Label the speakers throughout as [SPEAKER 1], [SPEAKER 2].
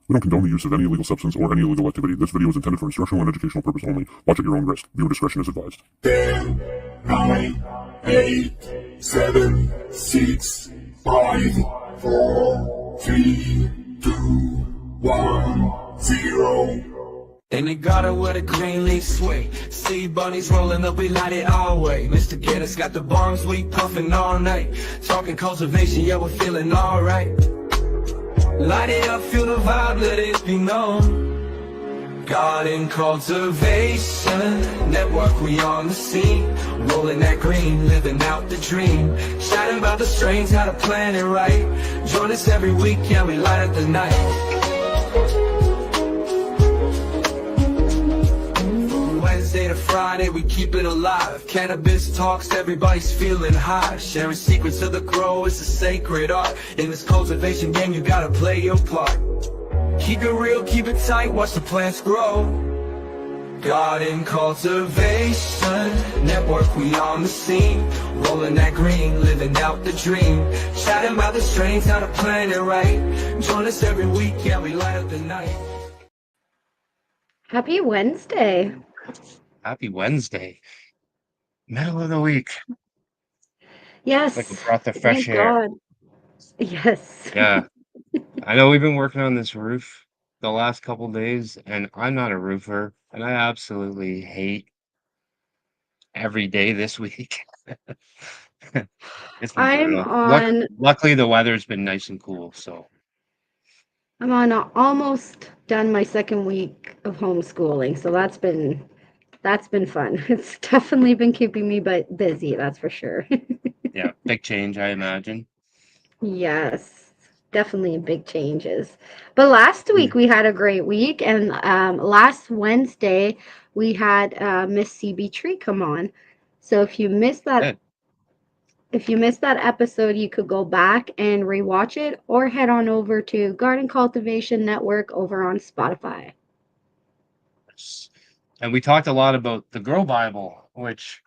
[SPEAKER 1] We don't condone the use of any illegal substance or any illegal activity. This video is intended for instructional and educational purpose only. Watch at your own risk. Viewer discretion is advised.
[SPEAKER 2] 10, 9, 8, 7, 6, 5, 4, 3, 2, 1, 0.
[SPEAKER 3] And they got it with a green leaf sway. See bunnies rolling up, we light it our way. Mr. Guinness got the bombs, we puffing all night. Talking cultivation, yeah, we're feeling alright. Light it up, feel the vibe, let it be known. Garden cultivation network, we on the scene. Rolling that green, living out the dream. Shouting about the strains, how to plan it right. Join us every week, yeah, we light up the night. Wednesday to Friday, we keep it alive. Cannabis talks, everybody's feeling high. Sharing secrets of the grow is a sacred art. In this cultivation game, you gotta play your part. Keep it real, keep it tight, watch the plants grow. Garden cultivation network, we on the scene. Rolling that green, living out the dream. Chatting about the strains, how to plan it right. Join us every week, yeah, we light up the night.
[SPEAKER 4] Happy Wednesday.
[SPEAKER 5] Happy Wednesday. Middle of the week.
[SPEAKER 4] Yes.
[SPEAKER 5] Like a breath of fresh
[SPEAKER 4] Thank
[SPEAKER 5] air.
[SPEAKER 4] God. Yes.
[SPEAKER 5] Yeah. I know we've been working on this roof the last couple days, and I'm not a roofer, and I absolutely hate every day this week. It's been
[SPEAKER 4] I'm
[SPEAKER 5] brutal.
[SPEAKER 4] on
[SPEAKER 5] Luckily, the weather's been nice and cool, so
[SPEAKER 4] I'm on almost done my second week of homeschooling, so that's been fun. It's definitely been keeping me busy, that's for sure.
[SPEAKER 5] yeah, big change, I imagine.
[SPEAKER 4] Yes, definitely big changes. But last week we had a great week, and last Wednesday we had Miss CB Tree come on. So
[SPEAKER 5] Good.
[SPEAKER 4] if you missed that episode, you could go back and rewatch it, or head on over to Garden Cultivation Network over on Spotify.
[SPEAKER 5] And we talked a lot about the Grow Bible, which,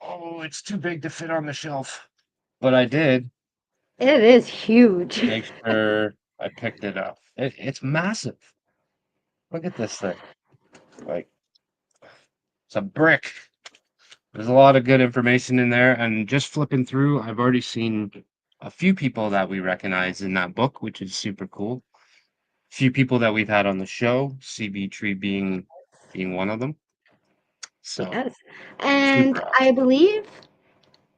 [SPEAKER 5] it's too big to fit on the shelf. But I did
[SPEAKER 4] It is huge.
[SPEAKER 5] make sure I picked it up. It's massive. Look at this thing. Like, it's a brick. There's a lot of good information in there. And just flipping through, I've already seen a few people that we recognize in that book, which is super cool. A few people that we've had on the show, CB Tree being one of them. So
[SPEAKER 4] Yes. And
[SPEAKER 5] super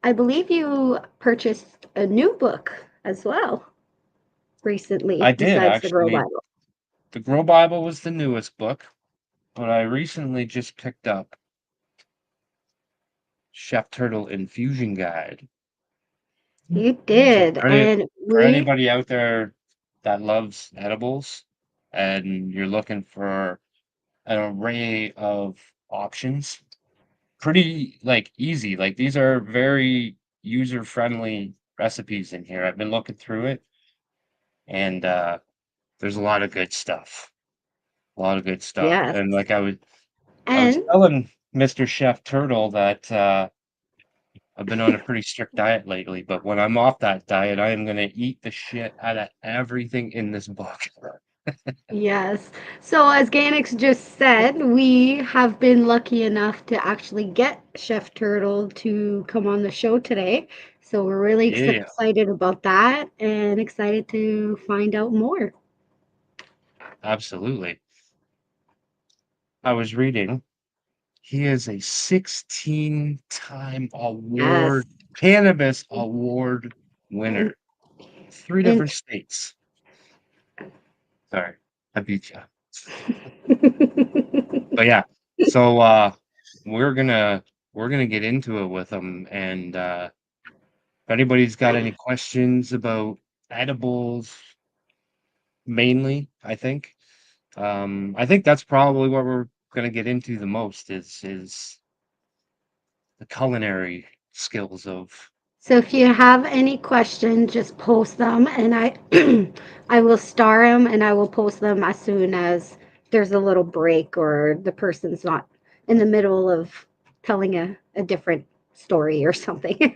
[SPEAKER 4] I believe you purchased a new book as well recently,
[SPEAKER 5] I did
[SPEAKER 4] besides the Grow
[SPEAKER 5] actually.
[SPEAKER 4] Bible.
[SPEAKER 5] The Grow Bible was the newest book, but I recently just picked up Chef Turtle Infusion Guide.
[SPEAKER 4] You
[SPEAKER 5] So
[SPEAKER 4] did. And
[SPEAKER 5] for anybody out there that loves edibles and you're looking for an array of options, pretty like easy. Like these are very user-friendly recipes in here. I've been looking through it and there's a lot of good stuff. A lot of good stuff.
[SPEAKER 4] yes.
[SPEAKER 5] And like I was
[SPEAKER 4] And
[SPEAKER 5] telling Mr. Chef Turtle that I've been on a pretty strict diet lately, but when I'm off that diet, I am gonna eat the shit out of everything in this book.
[SPEAKER 4] yes. So as Ganix just said, we have been lucky enough to actually get Chef Turtle to come on the show today. So we're really
[SPEAKER 5] Yeah,
[SPEAKER 4] excited about that and excited to find out more.
[SPEAKER 5] absolutely. I was reading. He is a 16-time
[SPEAKER 4] Yes.
[SPEAKER 5] cannabis award
[SPEAKER 4] And,
[SPEAKER 5] winner. 3
[SPEAKER 4] and
[SPEAKER 5] different states. Sorry, I beat you. But yeah, so we're gonna get into it with him, and if anybody's got any questions about edibles, mainly, I think that's probably what we're gonna get into the most is the culinary skills of.
[SPEAKER 4] So if you have any questions, just post them and I will star them and I will post them as soon as there's a little break or the person's not in the middle of telling a different story or something.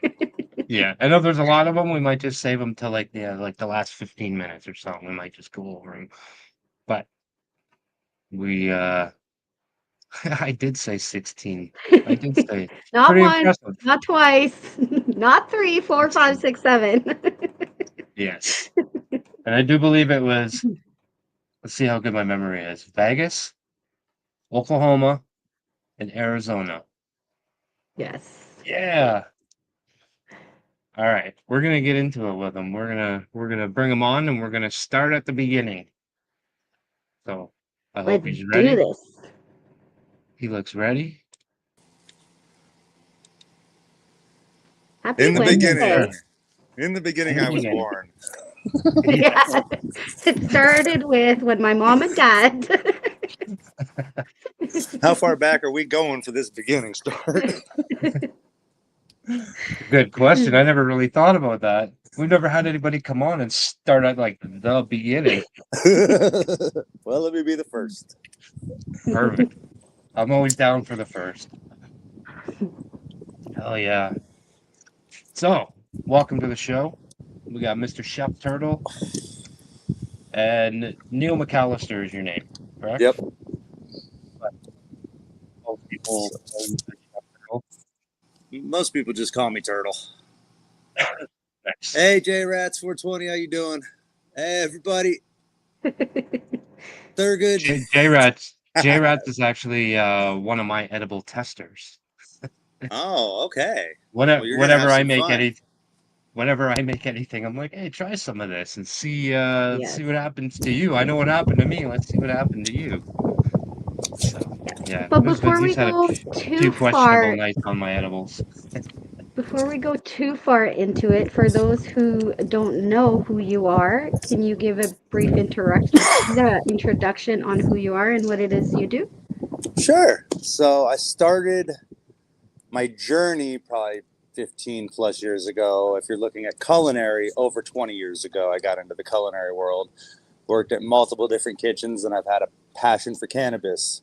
[SPEAKER 5] Yeah, I know there's a lot of them. We might just save them till like the last 15 minutes or something. We might just go over them. But we I did say 16. I did say
[SPEAKER 4] Not
[SPEAKER 5] pretty
[SPEAKER 4] once,
[SPEAKER 5] impressive.
[SPEAKER 4] not twice, not 3, 4, 5, 6, 7.
[SPEAKER 5] Yes. And I do believe it was, let's see how good my memory is. Vegas, Oklahoma, and Arizona.
[SPEAKER 4] Yes.
[SPEAKER 5] Yeah. All right. We're gonna get into it with them. We're gonna bring them on and we're gonna start at the beginning. So I hope
[SPEAKER 4] Let's
[SPEAKER 5] he's
[SPEAKER 4] do
[SPEAKER 5] ready.
[SPEAKER 4] this.
[SPEAKER 5] He looks ready.
[SPEAKER 4] Happy
[SPEAKER 6] In the
[SPEAKER 4] Wednesday.
[SPEAKER 6] beginning, in the beginning,
[SPEAKER 5] In the
[SPEAKER 6] I was
[SPEAKER 5] beginning.
[SPEAKER 6] born.
[SPEAKER 5] Yes.
[SPEAKER 4] Yeah. It started with when my mom and dad.
[SPEAKER 6] How far back are we going for this beginning start?
[SPEAKER 5] Good question. I never really thought about that. We've never had anybody come on and start at like the beginning.
[SPEAKER 6] Well, let me be the first.
[SPEAKER 5] Perfect. I'm always down for the first. Hell yeah. So, welcome to the show. We got Mr. Chef Turtle and Neil McAllister is your name, correct?
[SPEAKER 6] Yep.
[SPEAKER 5] Most people know you as Chef Turtle.
[SPEAKER 6] Most people just call me Turtle.
[SPEAKER 5] Nice.
[SPEAKER 6] Hey, J Rats 420, how you doing? Hey, everybody. Thurgood.
[SPEAKER 5] J-Rats is actually one of my edible testers.
[SPEAKER 6] Oh, okay.
[SPEAKER 5] Whenever,
[SPEAKER 6] Well, you're gonna have some fun.
[SPEAKER 5] whenever I make anything, I'm like, hey, try some of this and see
[SPEAKER 4] Yes.
[SPEAKER 5] what happens to you. I know what happened to me. Let's see what happened to you. So yeah,
[SPEAKER 4] But
[SPEAKER 5] there's
[SPEAKER 4] before we
[SPEAKER 5] he's had
[SPEAKER 4] go
[SPEAKER 5] two
[SPEAKER 4] too
[SPEAKER 5] questionable
[SPEAKER 4] far,
[SPEAKER 5] nights on my edibles.
[SPEAKER 4] before we go too far into it, for those who don't know who you are, can you give a brief introduction on who you are and what it is you do?
[SPEAKER 6] Sure. So I started my journey probably 15 plus years ago. If you're looking at culinary, over 20 years ago, I got into the culinary world. Worked at multiple different kitchens, and I've had a passion for cannabis.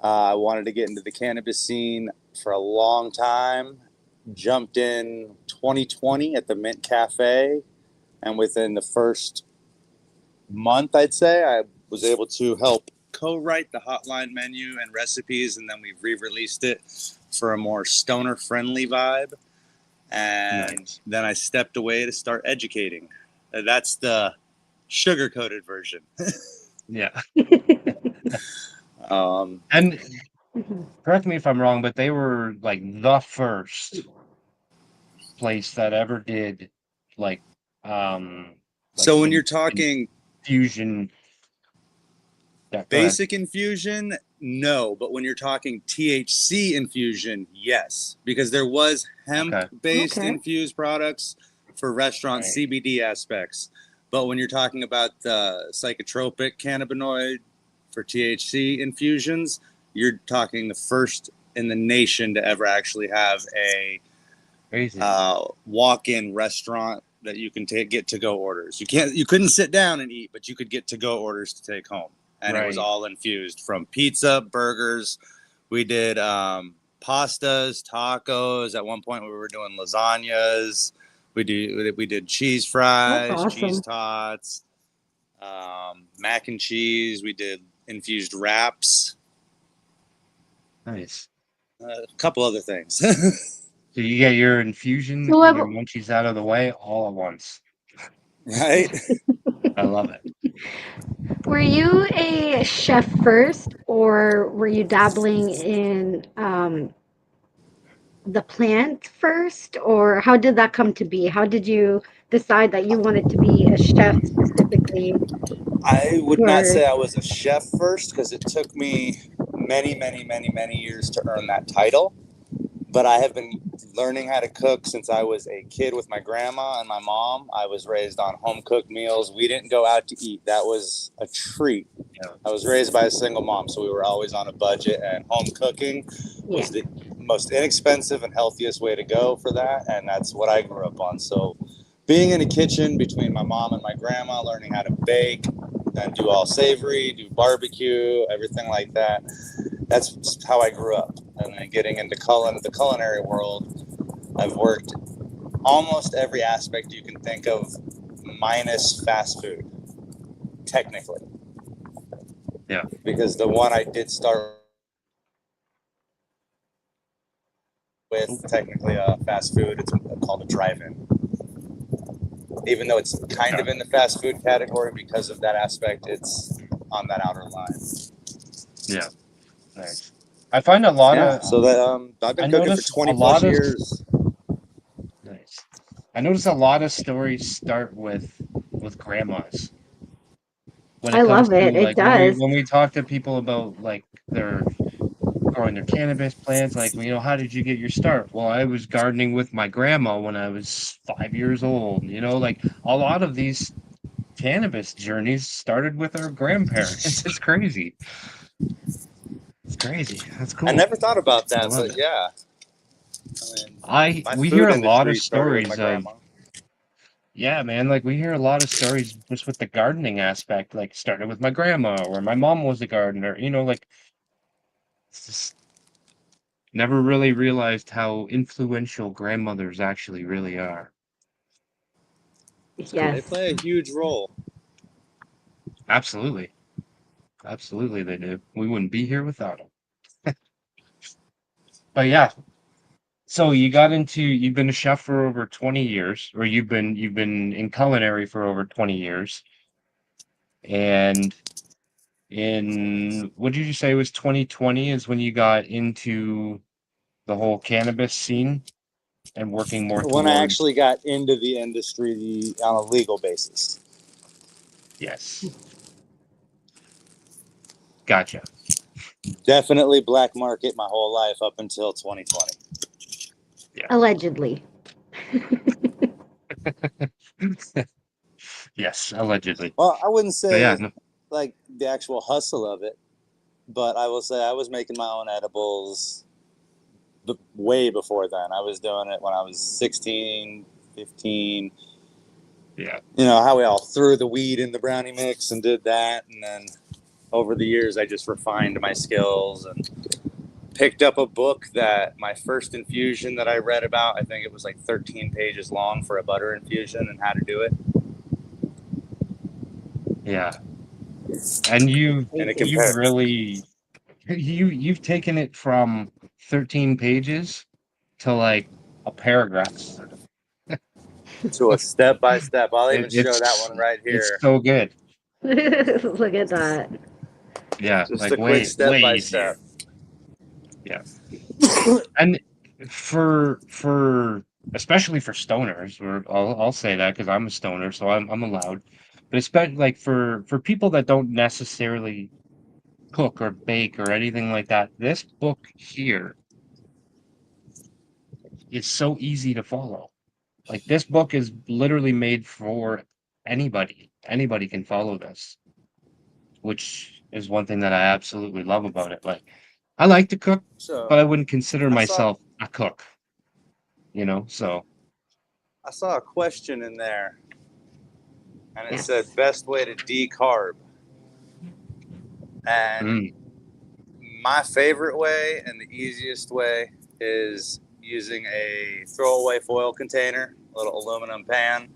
[SPEAKER 6] I wanted to get into the cannabis scene for a long time. Jumped in 2020 at the Mint Cafe, and within the first month, I'd say, I was able to help co-write the hotline menu and recipes, and then we re-released it for a more stoner-friendly vibe. And
[SPEAKER 5] Nice.
[SPEAKER 6] then I stepped away to start educating. That's the sugar-coated version.
[SPEAKER 5] Yeah.
[SPEAKER 6] And
[SPEAKER 5] Correct me if I'm wrong, but they were like the first place that ever did like
[SPEAKER 6] so when
[SPEAKER 5] the
[SPEAKER 6] you're talking
[SPEAKER 5] infusion. Yeah,
[SPEAKER 6] basic infusion, no. But when you're talking THC infusion, yes. Because there was hemp-based
[SPEAKER 4] Okay.
[SPEAKER 6] infused products for restaurant
[SPEAKER 5] Right.
[SPEAKER 6] CBD aspects. But when you're talking about the psychotropic cannabinoid for THC infusions, you're talking the first in the nation to ever actually have a
[SPEAKER 5] Crazy.
[SPEAKER 6] walk-in restaurant that you can get to-go orders. You couldn't sit down and eat, but you could get to-go orders to take home. And it was
[SPEAKER 5] Right.
[SPEAKER 6] all infused from pizza, burgers. We did pastas, tacos. At one point, we were doing lasagnas. We did cheese fries,
[SPEAKER 4] That's awesome.
[SPEAKER 6] cheese tots, mac and cheese. We did infused wraps,
[SPEAKER 5] Nice.
[SPEAKER 6] a couple other things.
[SPEAKER 5] So you get your infusion
[SPEAKER 4] So
[SPEAKER 5] and your munchies out of the way all at once.
[SPEAKER 6] Right?
[SPEAKER 5] I love it.
[SPEAKER 4] Were you a chef first, or were you dabbling in the plant first, or how did that come to be? How did you decide that you wanted to be a chef specifically?
[SPEAKER 6] I would not
[SPEAKER 4] Or
[SPEAKER 6] say I was a chef first because it took me many, many, many, many years to earn that title. But I have been learning how to cook since I was a kid with my grandma and my mom. I was raised on home cooked meals. We didn't go out to eat. That was a treat.
[SPEAKER 5] Yeah.
[SPEAKER 6] I was raised by a single mom, so we were always on a budget, and home cooking was the most inexpensive and healthiest way to go for that. And that's what I grew up on. So being in a kitchen between my mom and my grandma, learning how to bake and do all savory, do barbecue, everything like that. That's how I grew up. And then getting into the culinary world, I've worked almost every aspect you can think of, minus fast food, technically.
[SPEAKER 5] Yeah.
[SPEAKER 6] Because the one I did start with, technically a fast food, it's called a drive-in. Even though it's kind of in the fast food category, because of that aspect, it's on that outer line.
[SPEAKER 5] Yeah. Nice. I find a lot
[SPEAKER 6] Yeah,
[SPEAKER 5] of
[SPEAKER 6] so that I've
[SPEAKER 5] I
[SPEAKER 6] been cooking for
[SPEAKER 5] notice
[SPEAKER 6] 20
[SPEAKER 5] a lot
[SPEAKER 6] plus
[SPEAKER 5] of
[SPEAKER 6] years.
[SPEAKER 5] nice. I notice a lot of stories start with grandmas when
[SPEAKER 4] I
[SPEAKER 5] it comes
[SPEAKER 4] love
[SPEAKER 5] to
[SPEAKER 4] it. It
[SPEAKER 5] like
[SPEAKER 4] does.
[SPEAKER 5] when we talk to people about like their growing their cannabis plants, like, you know, how did you get your start? Well, I was gardening with my grandma when I was 5 years old. You know, like a lot of these cannabis journeys started with our grandparents. It's crazy. It's crazy. That's
[SPEAKER 6] I
[SPEAKER 5] cool.
[SPEAKER 6] never thought about
[SPEAKER 5] I
[SPEAKER 6] that,
[SPEAKER 5] love
[SPEAKER 6] but
[SPEAKER 5] it.
[SPEAKER 6] yeah. I mean, my
[SPEAKER 5] We hear
[SPEAKER 6] food
[SPEAKER 5] a lot of
[SPEAKER 6] industry started with my
[SPEAKER 5] stories of,
[SPEAKER 6] grandma.
[SPEAKER 5] yeah, man, like we hear a lot of stories just with the gardening aspect, like started with my grandma or my mom was a gardener, you know, like it's just never really realized how influential grandmothers actually really are. It's cool.
[SPEAKER 6] They
[SPEAKER 4] Yes.
[SPEAKER 6] play a huge role.
[SPEAKER 5] Absolutely. Absolutely they do. We wouldn't be here without them. But yeah, so you've been a chef for over 20 years, or you've been in culinary for over 20 years. And in what did you say was 2020 is when you got into the whole cannabis scene and working more
[SPEAKER 6] When I
[SPEAKER 5] towards,
[SPEAKER 6] actually got into the industry on a legal basis.
[SPEAKER 5] yes, gotcha.
[SPEAKER 6] Definitely black market my whole life up until 2020.
[SPEAKER 5] Yeah.
[SPEAKER 4] Allegedly.
[SPEAKER 5] Yes, allegedly.
[SPEAKER 6] Well, I wouldn't
[SPEAKER 5] But yeah,
[SPEAKER 6] say
[SPEAKER 5] no,
[SPEAKER 6] like the actual hustle of it, but I will say I was making my own edibles way before then. I was doing it when I was 16, 15.
[SPEAKER 5] yeah,
[SPEAKER 6] You know, how we all threw the weed in the brownie mix and did that. And then over the years, I just refined my skills and picked up a book that my first infusion that I read about, I think it was like 13 pages long for a butter infusion and how to do it.
[SPEAKER 5] yeah. And
[SPEAKER 6] And it
[SPEAKER 5] you've
[SPEAKER 6] compared
[SPEAKER 5] really you've taken it from 13 pages to like a paragraph.
[SPEAKER 6] to a step by step. I'll even show that
[SPEAKER 5] It's
[SPEAKER 6] one right
[SPEAKER 5] it's
[SPEAKER 6] here.
[SPEAKER 5] so good.
[SPEAKER 4] Look at that.
[SPEAKER 5] Yeah,
[SPEAKER 6] Just
[SPEAKER 5] like
[SPEAKER 6] a quick
[SPEAKER 5] way
[SPEAKER 6] step
[SPEAKER 5] way
[SPEAKER 6] by
[SPEAKER 5] easier.
[SPEAKER 6] step.
[SPEAKER 5] Yeah. And for especially for stoners, or I'll say that because I'm a stoner, so I'm allowed. But especially like for people that don't necessarily cook or bake or anything like that, this book here is so easy to follow. Like this book is literally made for anybody. Anybody can follow this, which is one thing that I absolutely love about it. Like I like to cook,
[SPEAKER 6] So
[SPEAKER 5] but I wouldn't consider
[SPEAKER 6] I saw
[SPEAKER 5] myself a cook, you know? So,
[SPEAKER 6] I saw a question in there, and it said
[SPEAKER 4] Yes.
[SPEAKER 6] best way to decarb. And
[SPEAKER 5] mm,
[SPEAKER 6] my favorite way and the easiest way is using a throwaway foil container, a little aluminum pan,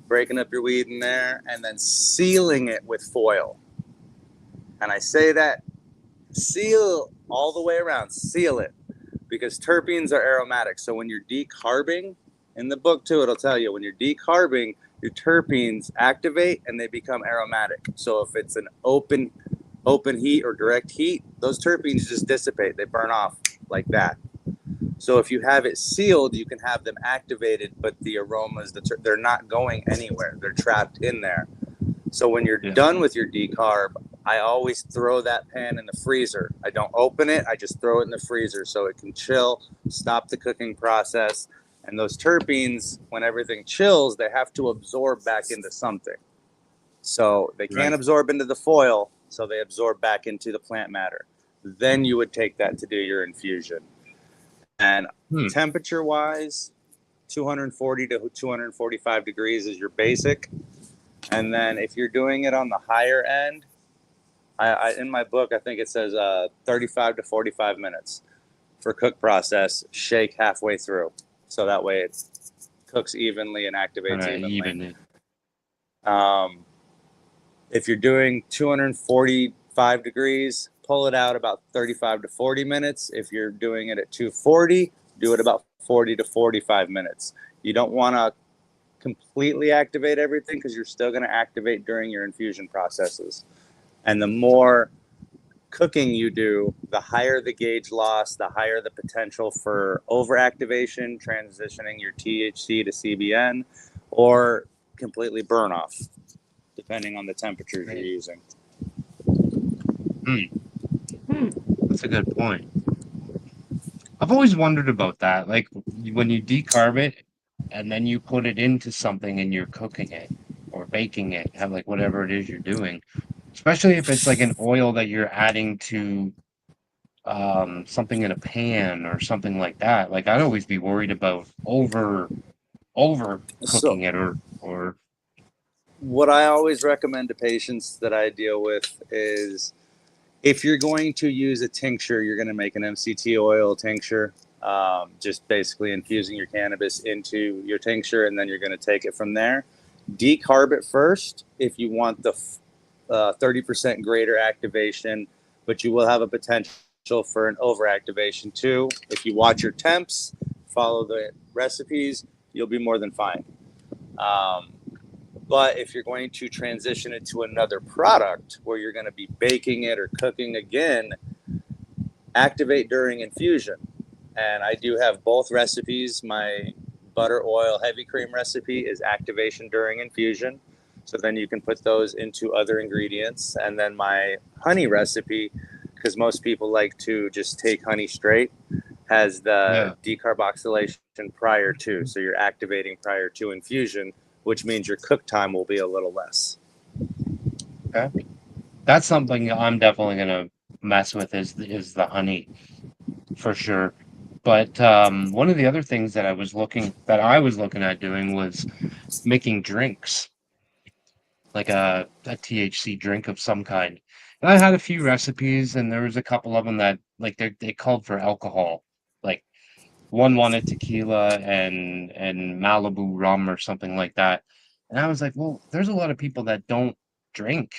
[SPEAKER 6] breaking up your weed in there, and then sealing it with foil. And I say that seal all the way around, seal it, because terpenes are aromatic. So when you're decarbing, in the book too, it'll tell you when you're decarbing, your terpenes activate and they become aromatic. So if it's an open heat or direct heat, those terpenes just dissipate. They burn off like that. So if you have it sealed, you can have them activated, but the aromas, they're not going anywhere. They're trapped in there. So when you're
[SPEAKER 5] yeah,
[SPEAKER 6] done with your decarb, I always throw that pan in the freezer. I don't open it. I just throw it in the freezer so it can chill, stop the cooking process. And those terpenes, when everything chills, they have to absorb back into something. So they can't
[SPEAKER 5] right.
[SPEAKER 6] absorb into the foil, so they absorb back into the plant matter. Then you would take that to do your infusion. And
[SPEAKER 5] Hmm.
[SPEAKER 6] temperature wise, 240 to 245 degrees is your basic. And then if you're doing it on the higher end, in my book, I think it says 35 to 45 minutes for cook process, shake halfway through. So that way cooks evenly and activates
[SPEAKER 5] Kind of
[SPEAKER 6] evenly.
[SPEAKER 5] even it.
[SPEAKER 6] If you're doing 245 degrees, pull it out about 35 to 40 minutes. If you're doing it at 240, do it about 40 to 45 minutes. You don't want to completely activate everything because you're still going to activate during your infusion processes. And the more cooking you do, the higher the gauge loss, the higher the potential for overactivation, transitioning your THC to CBN, or completely burn off, depending on the temperatures you're using.
[SPEAKER 5] That's a good point. I've always wondered about that. Like when you decarb it and then you put it into something and you're cooking it or baking it, have like whatever it is you're doing, especially if it's like an oil that you're adding to something in a pan or something like that. Like I'd always be worried about over
[SPEAKER 6] So
[SPEAKER 5] cooking it or
[SPEAKER 6] what I always recommend to patients that I deal with is if you're going to use a tincture, you're going to make an MCT oil tincture, just basically infusing your cannabis into your tincture, and then you're going to take it from there. Decarb it first if you want the 30% greater activation, but you will have a potential for an overactivation too. If you watch your temps, follow the recipes, you'll be more than fine. But if you're going to transition it to another product where you're going to be baking it or cooking again, activate during infusion. And I do have both recipes. My butter oil heavy cream recipe is activation during infusion. So then you can put those into other ingredients. And then my honey recipe, because most people like to just take honey straight, has the decarboxylation prior to. So you're activating prior to infusion, which means your cook time will be a little less.
[SPEAKER 5] Okay. That's something I'm definitely gonna mess with is the honey for sure. But one of the other things that I was looking at doing was making drinks, like a THC drink of some kind. And I had a few recipes, and there was a couple of them that like they called for alcohol, like one wanted tequila and Malibu rum or something like that. And I was like, well, there's a lot of people that don't drink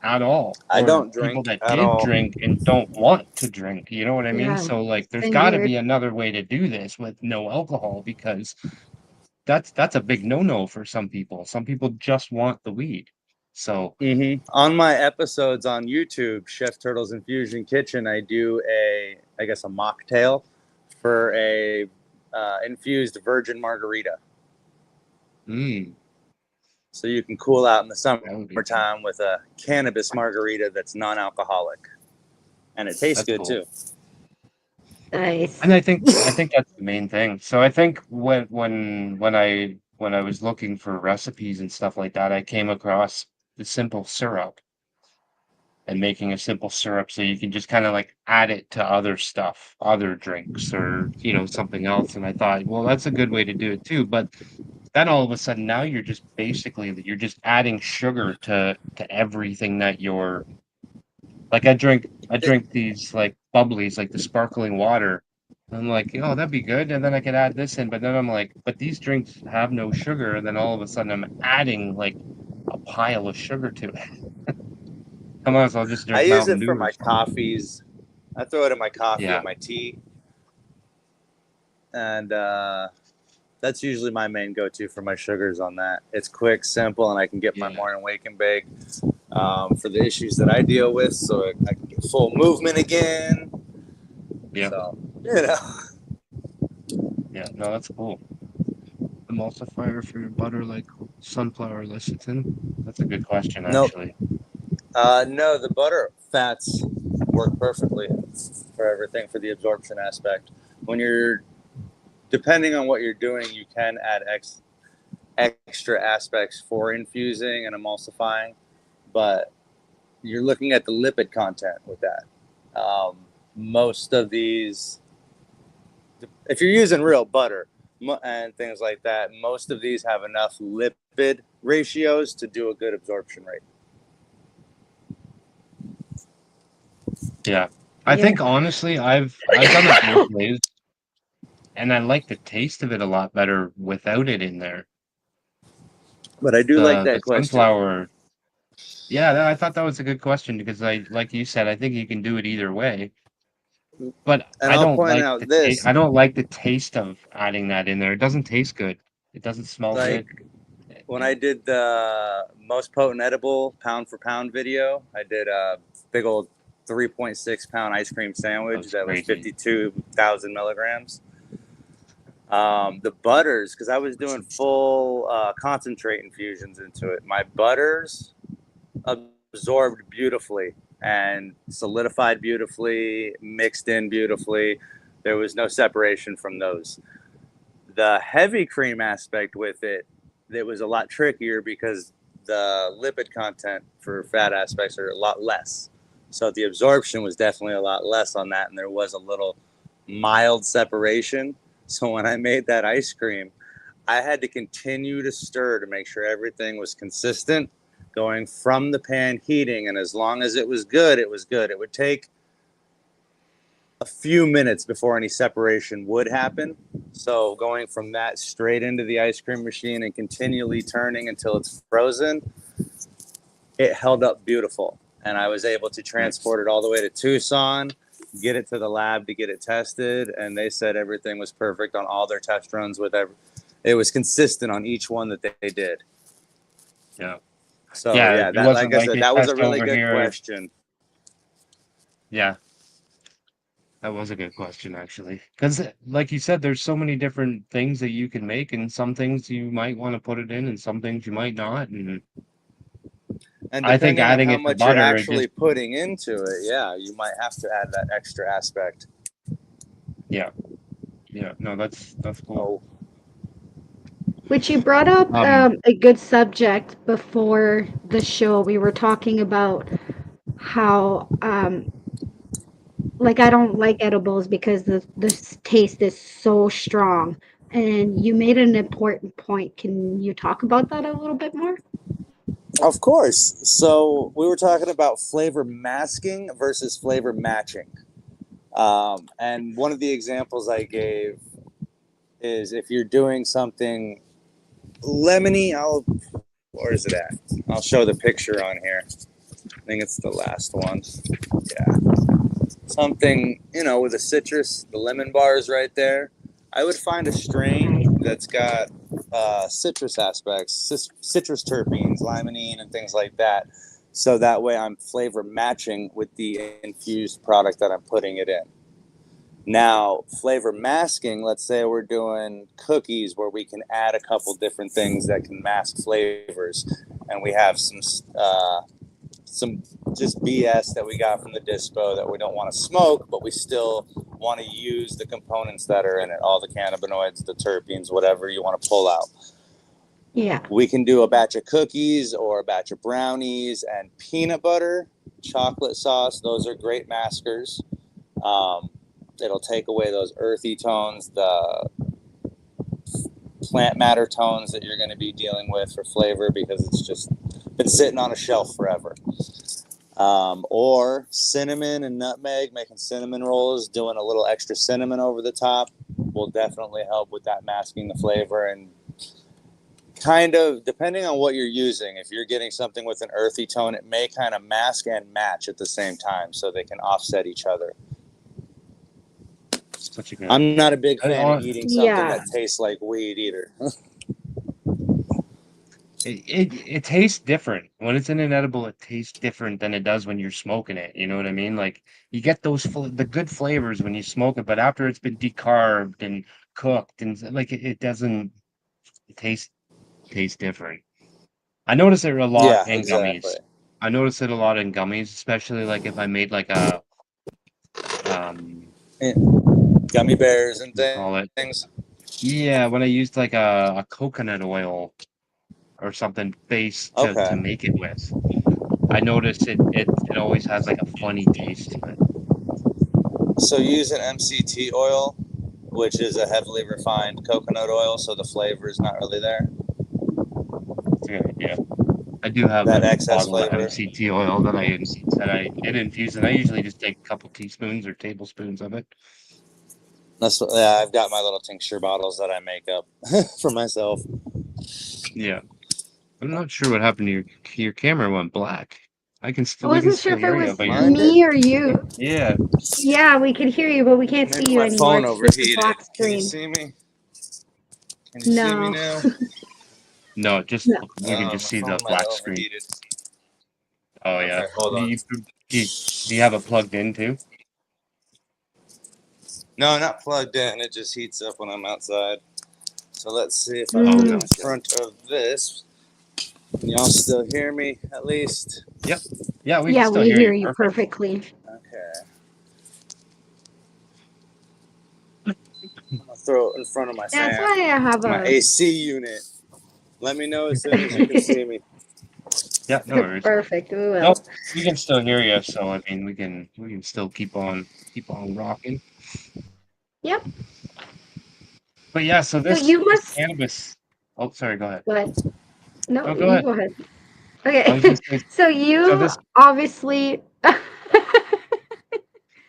[SPEAKER 5] at all,
[SPEAKER 6] I
[SPEAKER 5] or
[SPEAKER 6] don't
[SPEAKER 5] people
[SPEAKER 6] drink
[SPEAKER 5] that
[SPEAKER 6] at
[SPEAKER 5] did
[SPEAKER 6] all.
[SPEAKER 5] drink and don't want to drink. You know what I mean?
[SPEAKER 4] Yeah.
[SPEAKER 5] So like, there's
[SPEAKER 4] Same
[SPEAKER 5] got to
[SPEAKER 4] here.
[SPEAKER 5] be another way to do this with no alcohol because that's a big no-no for some people. Some people just want the weed. So
[SPEAKER 6] On my episodes on YouTube, Chef Turtle's Infusion Kitchen, I do a mocktail for a infused virgin margarita. So you can cool out in the
[SPEAKER 5] that would be good.
[SPEAKER 6] summertime with a cannabis margarita that's non-alcoholic, and it tastes
[SPEAKER 5] That's
[SPEAKER 6] good
[SPEAKER 5] cool.
[SPEAKER 6] too.
[SPEAKER 4] Nice.
[SPEAKER 5] And I think that's the main thing. So I think when I was looking for recipes and stuff like that, I came across the simple syrup and making a simple syrup so you can just kind of like add it to other stuff, other drinks or something else. And I thought, well, that's a good way to do it too. But then all of a sudden now you're just adding sugar to everything that you're like I drink these like bubblies, like the sparkling water. I'm like, oh, that'd be good. And then I could add this in, but then I'm like, but these drinks have no sugar, and then all of a sudden I'm adding like a pile of sugar to it. I might as well just
[SPEAKER 6] I
[SPEAKER 5] drink
[SPEAKER 6] use
[SPEAKER 5] Mountain
[SPEAKER 6] it for
[SPEAKER 5] Dew or
[SPEAKER 6] my
[SPEAKER 5] something.
[SPEAKER 6] coffees. I throw it in my coffee
[SPEAKER 5] Yeah.
[SPEAKER 6] and my tea, and that's usually my main go-to for my sugars on that. It's quick, simple, and I can get my
[SPEAKER 5] Yeah.
[SPEAKER 6] morning wake and bake for the issues that I deal with, so I can get full movement again.
[SPEAKER 5] Yeah.
[SPEAKER 6] So,
[SPEAKER 5] Yeah, no, that's cool. Emulsifier for your butter, like sunflower lecithin? That's a good question,
[SPEAKER 6] Nope.
[SPEAKER 5] actually.
[SPEAKER 6] No, the butter fats work perfectly for everything for the absorption aspect. When you're, depending on what you're doing, you can add extra aspects for infusing and emulsifying, but you're looking at the lipid content with that. Most of these, if you're using real butter and things like that, most of these have enough lipid ratios to do a good absorption rate.
[SPEAKER 5] Yeah. I think honestly, I've done it both ways. and I like the taste of it a lot better without it in there.
[SPEAKER 6] But I do like
[SPEAKER 5] The
[SPEAKER 6] that question.
[SPEAKER 5] sunflower, yeah, I thought that was a good question because like you said, I think you can do it either way. But
[SPEAKER 6] And I'll point out this,
[SPEAKER 5] I don't like the taste of adding that in there. It doesn't taste good. It doesn't smell
[SPEAKER 6] like
[SPEAKER 5] good.
[SPEAKER 6] when I did the most potent edible pound for pound video, I did a big old 3.6 pound ice cream sandwich
[SPEAKER 5] That's
[SPEAKER 6] that was
[SPEAKER 5] crazy.
[SPEAKER 6] 52,000 milligrams. The butters, because I was doing full concentrate infusions into it, my butters absorbed beautifully and solidified beautifully, mixed in beautifully. There was no separation from those. The heavy cream aspect with it was a lot trickier because the lipid content for fat aspects are a lot less. So the absorption was definitely a lot less on that, and there was a little mild separation. So when I made that ice cream, I had to continue to stir to make sure everything was consistent going from the pan heating. And as long as it was good, it was good. It would take a few minutes before any separation would happen. So going from that straight into the ice cream machine and continually turning until it's frozen, it held up beautiful. And I was able to transport it all the way to Tucson, get it to the lab to get it tested. And they said everything was perfect on all their test runs with it was consistent on each one that they did.
[SPEAKER 5] Yeah.
[SPEAKER 6] So
[SPEAKER 5] Yeah,
[SPEAKER 6] yeah,
[SPEAKER 5] it
[SPEAKER 6] that,
[SPEAKER 5] wasn't
[SPEAKER 6] like I
[SPEAKER 5] like
[SPEAKER 6] said,
[SPEAKER 5] it
[SPEAKER 6] that was a
[SPEAKER 5] test
[SPEAKER 6] really
[SPEAKER 5] over
[SPEAKER 6] good
[SPEAKER 5] here.
[SPEAKER 6] question.
[SPEAKER 5] Yeah, that was a good question actually. Because like you said, there's so many different things that you can make, and some things you might want to put it in, and some things you might not. And
[SPEAKER 6] And
[SPEAKER 5] I think
[SPEAKER 6] depending on
[SPEAKER 5] adding
[SPEAKER 6] how
[SPEAKER 5] it to
[SPEAKER 6] much you're
[SPEAKER 5] butter, it just
[SPEAKER 6] actually putting into it, yeah, you might have to add that extra aspect.
[SPEAKER 5] yeah, yeah. No, that's cool.
[SPEAKER 6] Oh,
[SPEAKER 4] Which you brought up
[SPEAKER 5] Um,
[SPEAKER 4] a good subject before the show. We were talking about how like I don't like edibles because the taste is so strong. And you made an important point. Can you talk about that a little bit more?
[SPEAKER 6] of course. So we were talking about flavor masking versus flavor matching. And one of the examples I gave is if you're doing something lemony, where is it at? I'll show the picture on here. I think it's the last one. Yeah. Something, with a citrus, the lemon bars right there. I would find a strain that's got citrus aspects, citrus terpenes, limonene, and things like that. So that way I'm flavor matching with the infused product that I'm putting it in. Now, flavor masking, let's say we're doing cookies where we can add a couple different things that can mask flavors. And we have some just BS that we got from the dispo that we don't want to smoke, but we still want to use the components that are in it, all the cannabinoids, the terpenes, whatever you want to pull out.
[SPEAKER 4] Yeah.
[SPEAKER 6] We can do a batch of cookies or a batch of brownies and peanut butter, chocolate sauce. Those are great maskers. It'll take away those earthy tones, the plant matter tones that you're going to be dealing with for flavor because it's just been sitting on a shelf forever. Or cinnamon and nutmeg, making cinnamon rolls, doing a little extra cinnamon over the top will definitely help with that masking the flavor. And kind of depending on what you're using, if you're getting something with an earthy tone, it may kind of mask and match at the same time so they can offset each other.
[SPEAKER 5] such a good.
[SPEAKER 6] I'm not a big
[SPEAKER 5] I,
[SPEAKER 6] fan of
[SPEAKER 5] hon-
[SPEAKER 6] eating something
[SPEAKER 4] Yeah.
[SPEAKER 6] that tastes like weed either.
[SPEAKER 5] it tastes different when it's in an edible. It tastes different than it does when you're smoking it. You know what I mean? Like you get the good flavors when you smoke it, but after it's been decarbed and cooked and like it doesn't it tastes different. I notice it a lot
[SPEAKER 6] Yeah,
[SPEAKER 5] in
[SPEAKER 6] exactly.
[SPEAKER 5] gummies. I notice it a lot in gummies, especially like if I made like a
[SPEAKER 6] Yeah. Gummy bears
[SPEAKER 5] what
[SPEAKER 6] and
[SPEAKER 5] do you call it?
[SPEAKER 6] things.
[SPEAKER 5] Yeah, when I used like a coconut oil or something base to
[SPEAKER 6] Okay.
[SPEAKER 5] make it with. I noticed it always has like a funny taste to it.
[SPEAKER 6] So use an MCT oil, which is a heavily refined coconut oil, so the flavor is not really there.
[SPEAKER 5] It's a good idea. I do have
[SPEAKER 6] That
[SPEAKER 5] a
[SPEAKER 6] excess
[SPEAKER 5] bottle of
[SPEAKER 6] flavor.
[SPEAKER 5] MCT oil that I did infuse, and I usually just take a couple teaspoons or tablespoons of it.
[SPEAKER 6] I've got my little tincture bottles that I make up for myself.
[SPEAKER 5] Yeah. I'm not sure what happened to your camera went black.
[SPEAKER 4] I
[SPEAKER 5] We can
[SPEAKER 4] wasn't sure
[SPEAKER 5] still
[SPEAKER 4] if it
[SPEAKER 5] hear you,
[SPEAKER 4] was
[SPEAKER 5] but
[SPEAKER 6] Mine did.
[SPEAKER 4] me or you.
[SPEAKER 5] yeah.
[SPEAKER 4] Yeah, we could hear you, but we can't
[SPEAKER 6] Maybe
[SPEAKER 4] see you
[SPEAKER 6] my
[SPEAKER 4] anymore.
[SPEAKER 6] phone
[SPEAKER 4] It's just a
[SPEAKER 6] overheated.
[SPEAKER 4] black
[SPEAKER 6] Can you
[SPEAKER 4] screen.
[SPEAKER 6] see me? Can you see me
[SPEAKER 4] No.
[SPEAKER 6] now?
[SPEAKER 5] No, just
[SPEAKER 4] No.
[SPEAKER 5] we can just
[SPEAKER 6] My
[SPEAKER 5] see
[SPEAKER 6] phone
[SPEAKER 5] the
[SPEAKER 6] might have
[SPEAKER 5] black screen.
[SPEAKER 6] overheated.
[SPEAKER 5] Oh
[SPEAKER 6] Okay,
[SPEAKER 5] yeah.
[SPEAKER 6] hold on.
[SPEAKER 5] Do you have it plugged in too?
[SPEAKER 6] No, not plugged in. It just heats up when I'm outside. So let's see if I
[SPEAKER 5] Oh,
[SPEAKER 6] put it
[SPEAKER 4] Mm.
[SPEAKER 6] in
[SPEAKER 5] gotcha.
[SPEAKER 6] front of this. Can y'all still hear me at least?
[SPEAKER 5] Yep. Yeah, we can
[SPEAKER 4] Yeah,
[SPEAKER 5] still
[SPEAKER 4] we
[SPEAKER 5] hear
[SPEAKER 4] hear
[SPEAKER 5] you
[SPEAKER 4] you
[SPEAKER 5] perfect.
[SPEAKER 4] perfectly.
[SPEAKER 6] Okay. I'm gonna throw it in front of my
[SPEAKER 4] That's
[SPEAKER 6] fan.
[SPEAKER 4] why I have
[SPEAKER 6] My
[SPEAKER 4] a
[SPEAKER 6] AC unit. Let me know as soon as you can see me.
[SPEAKER 5] Yeah, no worries.
[SPEAKER 4] perfect. We will.
[SPEAKER 5] Nope, we can still hear you, so I mean we can still keep on rocking.
[SPEAKER 4] Yep.
[SPEAKER 5] But yeah, so
[SPEAKER 4] So you
[SPEAKER 5] this
[SPEAKER 4] must.
[SPEAKER 5] cannabis. Oh, sorry. Go ahead.
[SPEAKER 4] What? No,
[SPEAKER 5] No, go
[SPEAKER 4] you
[SPEAKER 5] ahead.
[SPEAKER 4] go ahead.
[SPEAKER 5] I was gonna
[SPEAKER 4] Okay.
[SPEAKER 5] say.
[SPEAKER 4] So
[SPEAKER 5] So
[SPEAKER 4] you
[SPEAKER 5] this.
[SPEAKER 4] obviously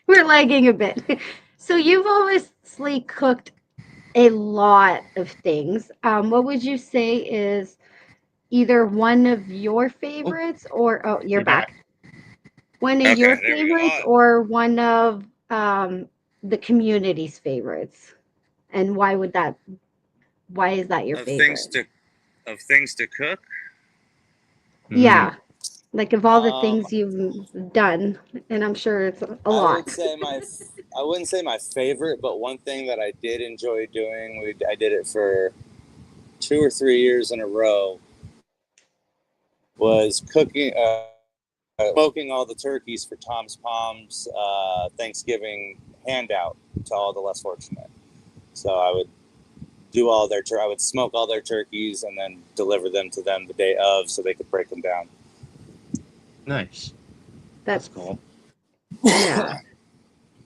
[SPEAKER 4] we're lagging a bit. So you've obviously cooked a lot of things. What would you say is either one of your
[SPEAKER 5] Oh,
[SPEAKER 4] favorites or you're
[SPEAKER 5] you're back.
[SPEAKER 4] back. One of
[SPEAKER 6] Okay,
[SPEAKER 4] your
[SPEAKER 6] there we go.
[SPEAKER 4] favorites or one of the community's favorites? And why is that your
[SPEAKER 6] Of things
[SPEAKER 4] favorite?
[SPEAKER 6] to cook.
[SPEAKER 5] Mm,
[SPEAKER 4] Yeah. Like of all the
[SPEAKER 6] Um,
[SPEAKER 4] things you've done, and I'm sure it's a
[SPEAKER 6] I
[SPEAKER 4] lot.
[SPEAKER 6] would say I wouldn't say my favorite, but one thing that I did enjoy doing. I did it for 2 or 3 years in a row. Was cooking, smoking all the turkeys for Tom's Palms Thanksgiving handout to all the less fortunate. So I would do I would smoke all their turkeys and then deliver them to them the day of, so they could break them down.
[SPEAKER 5] nice.
[SPEAKER 4] That's
[SPEAKER 5] That's cool.
[SPEAKER 4] yeah.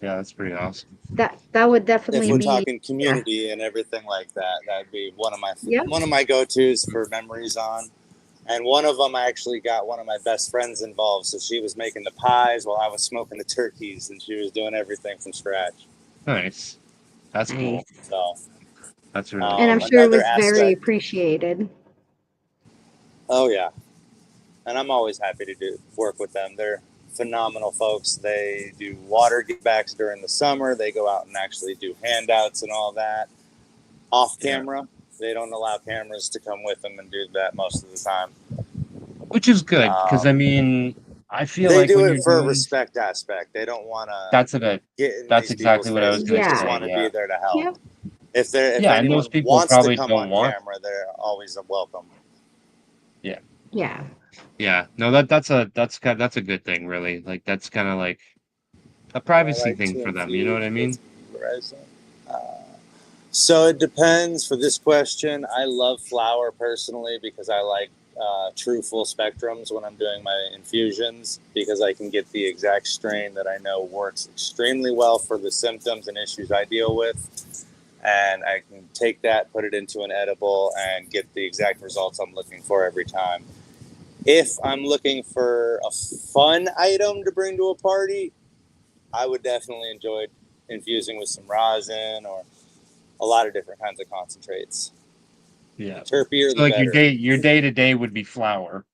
[SPEAKER 5] Yeah, that's pretty awesome.
[SPEAKER 4] That would
[SPEAKER 6] If
[SPEAKER 4] definitely
[SPEAKER 6] we're
[SPEAKER 4] be
[SPEAKER 6] talking
[SPEAKER 4] yeah.
[SPEAKER 6] community and everything like that, that'd be one
[SPEAKER 4] Yep.
[SPEAKER 6] of my go-tos for memories on. And one of them, I actually got one of my best friends involved. So she was making the pies while I was smoking the turkeys, and she was doing everything from scratch.
[SPEAKER 5] Nice. That's
[SPEAKER 4] Nice.
[SPEAKER 5] cool.
[SPEAKER 6] So
[SPEAKER 5] That's really
[SPEAKER 4] And I'm
[SPEAKER 5] cool.
[SPEAKER 4] sure it
[SPEAKER 6] another
[SPEAKER 4] was very
[SPEAKER 6] aspect.
[SPEAKER 4] appreciated.
[SPEAKER 6] Oh yeah, and I'm always happy to work with them. They're phenomenal folks. They do water givebacks during the summer. They go out and actually do handouts and all that off
[SPEAKER 5] Yeah.
[SPEAKER 6] camera. They don't allow cameras to come with them and do that most of the time.
[SPEAKER 5] Which is good, because I
[SPEAKER 6] Um,
[SPEAKER 5] mean, I feel
[SPEAKER 6] they
[SPEAKER 5] like
[SPEAKER 6] do
[SPEAKER 5] when
[SPEAKER 6] it
[SPEAKER 5] you're
[SPEAKER 6] for a
[SPEAKER 5] doing
[SPEAKER 6] respect aspect. They don't want to
[SPEAKER 5] that's a
[SPEAKER 6] get in
[SPEAKER 5] that's
[SPEAKER 6] these people's
[SPEAKER 5] exactly what I was
[SPEAKER 6] faces. They
[SPEAKER 5] gonna
[SPEAKER 6] just
[SPEAKER 4] Yeah.
[SPEAKER 5] say.
[SPEAKER 6] want to be
[SPEAKER 5] Yeah.
[SPEAKER 6] there to help.
[SPEAKER 4] Yep.
[SPEAKER 6] If
[SPEAKER 5] Yeah, and most
[SPEAKER 6] anyone
[SPEAKER 5] people
[SPEAKER 6] wants to
[SPEAKER 5] probably
[SPEAKER 6] come
[SPEAKER 5] don't
[SPEAKER 6] on
[SPEAKER 5] want.
[SPEAKER 6] camera, they're always welcome.
[SPEAKER 5] Yeah.
[SPEAKER 4] Yeah.
[SPEAKER 5] Yeah. No, that's a good thing, really. Like that's kind of like a
[SPEAKER 6] I
[SPEAKER 5] privacy
[SPEAKER 6] like
[SPEAKER 5] thing
[SPEAKER 6] to
[SPEAKER 5] for them. You know what
[SPEAKER 6] infuse
[SPEAKER 5] I
[SPEAKER 6] with
[SPEAKER 5] mean?
[SPEAKER 6] resin. Uh, so it depends. For this question, I love flour personally because I like true full spectrums when I'm doing my infusions, because I can get the exact strain that I know works extremely well for the symptoms and issues I deal with. And I can take that, put it into an edible, and get the exact results I'm looking for every time. If I'm looking for a fun item to bring to a party, I would definitely enjoy infusing with some rosin or a lot of different kinds of concentrates. The
[SPEAKER 5] Yeah.
[SPEAKER 6] terpier,
[SPEAKER 5] So
[SPEAKER 6] the
[SPEAKER 5] like
[SPEAKER 6] better.
[SPEAKER 5] your day to day would be flour,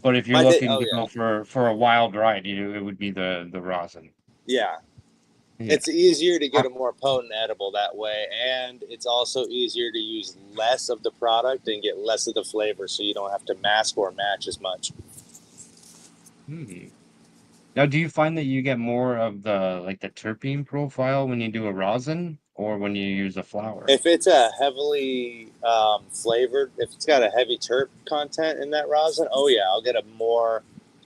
[SPEAKER 5] but if you're looking
[SPEAKER 6] Oh
[SPEAKER 5] to
[SPEAKER 6] yeah,
[SPEAKER 5] go for a wild ride, it would be the rosin.
[SPEAKER 6] yeah.
[SPEAKER 5] Yeah.
[SPEAKER 6] It's easier to get a more potent edible that way, and it's also easier to use less of the product and get less of the flavor, so you don't have to mask or match as much.
[SPEAKER 5] Hmm. Now, do you find that you get more of the terpene profile when you do a rosin or when you use a flour?
[SPEAKER 6] If it's a heavily flavored, if it's got a heavy terp content in that rosin, oh yeah, I'll get a more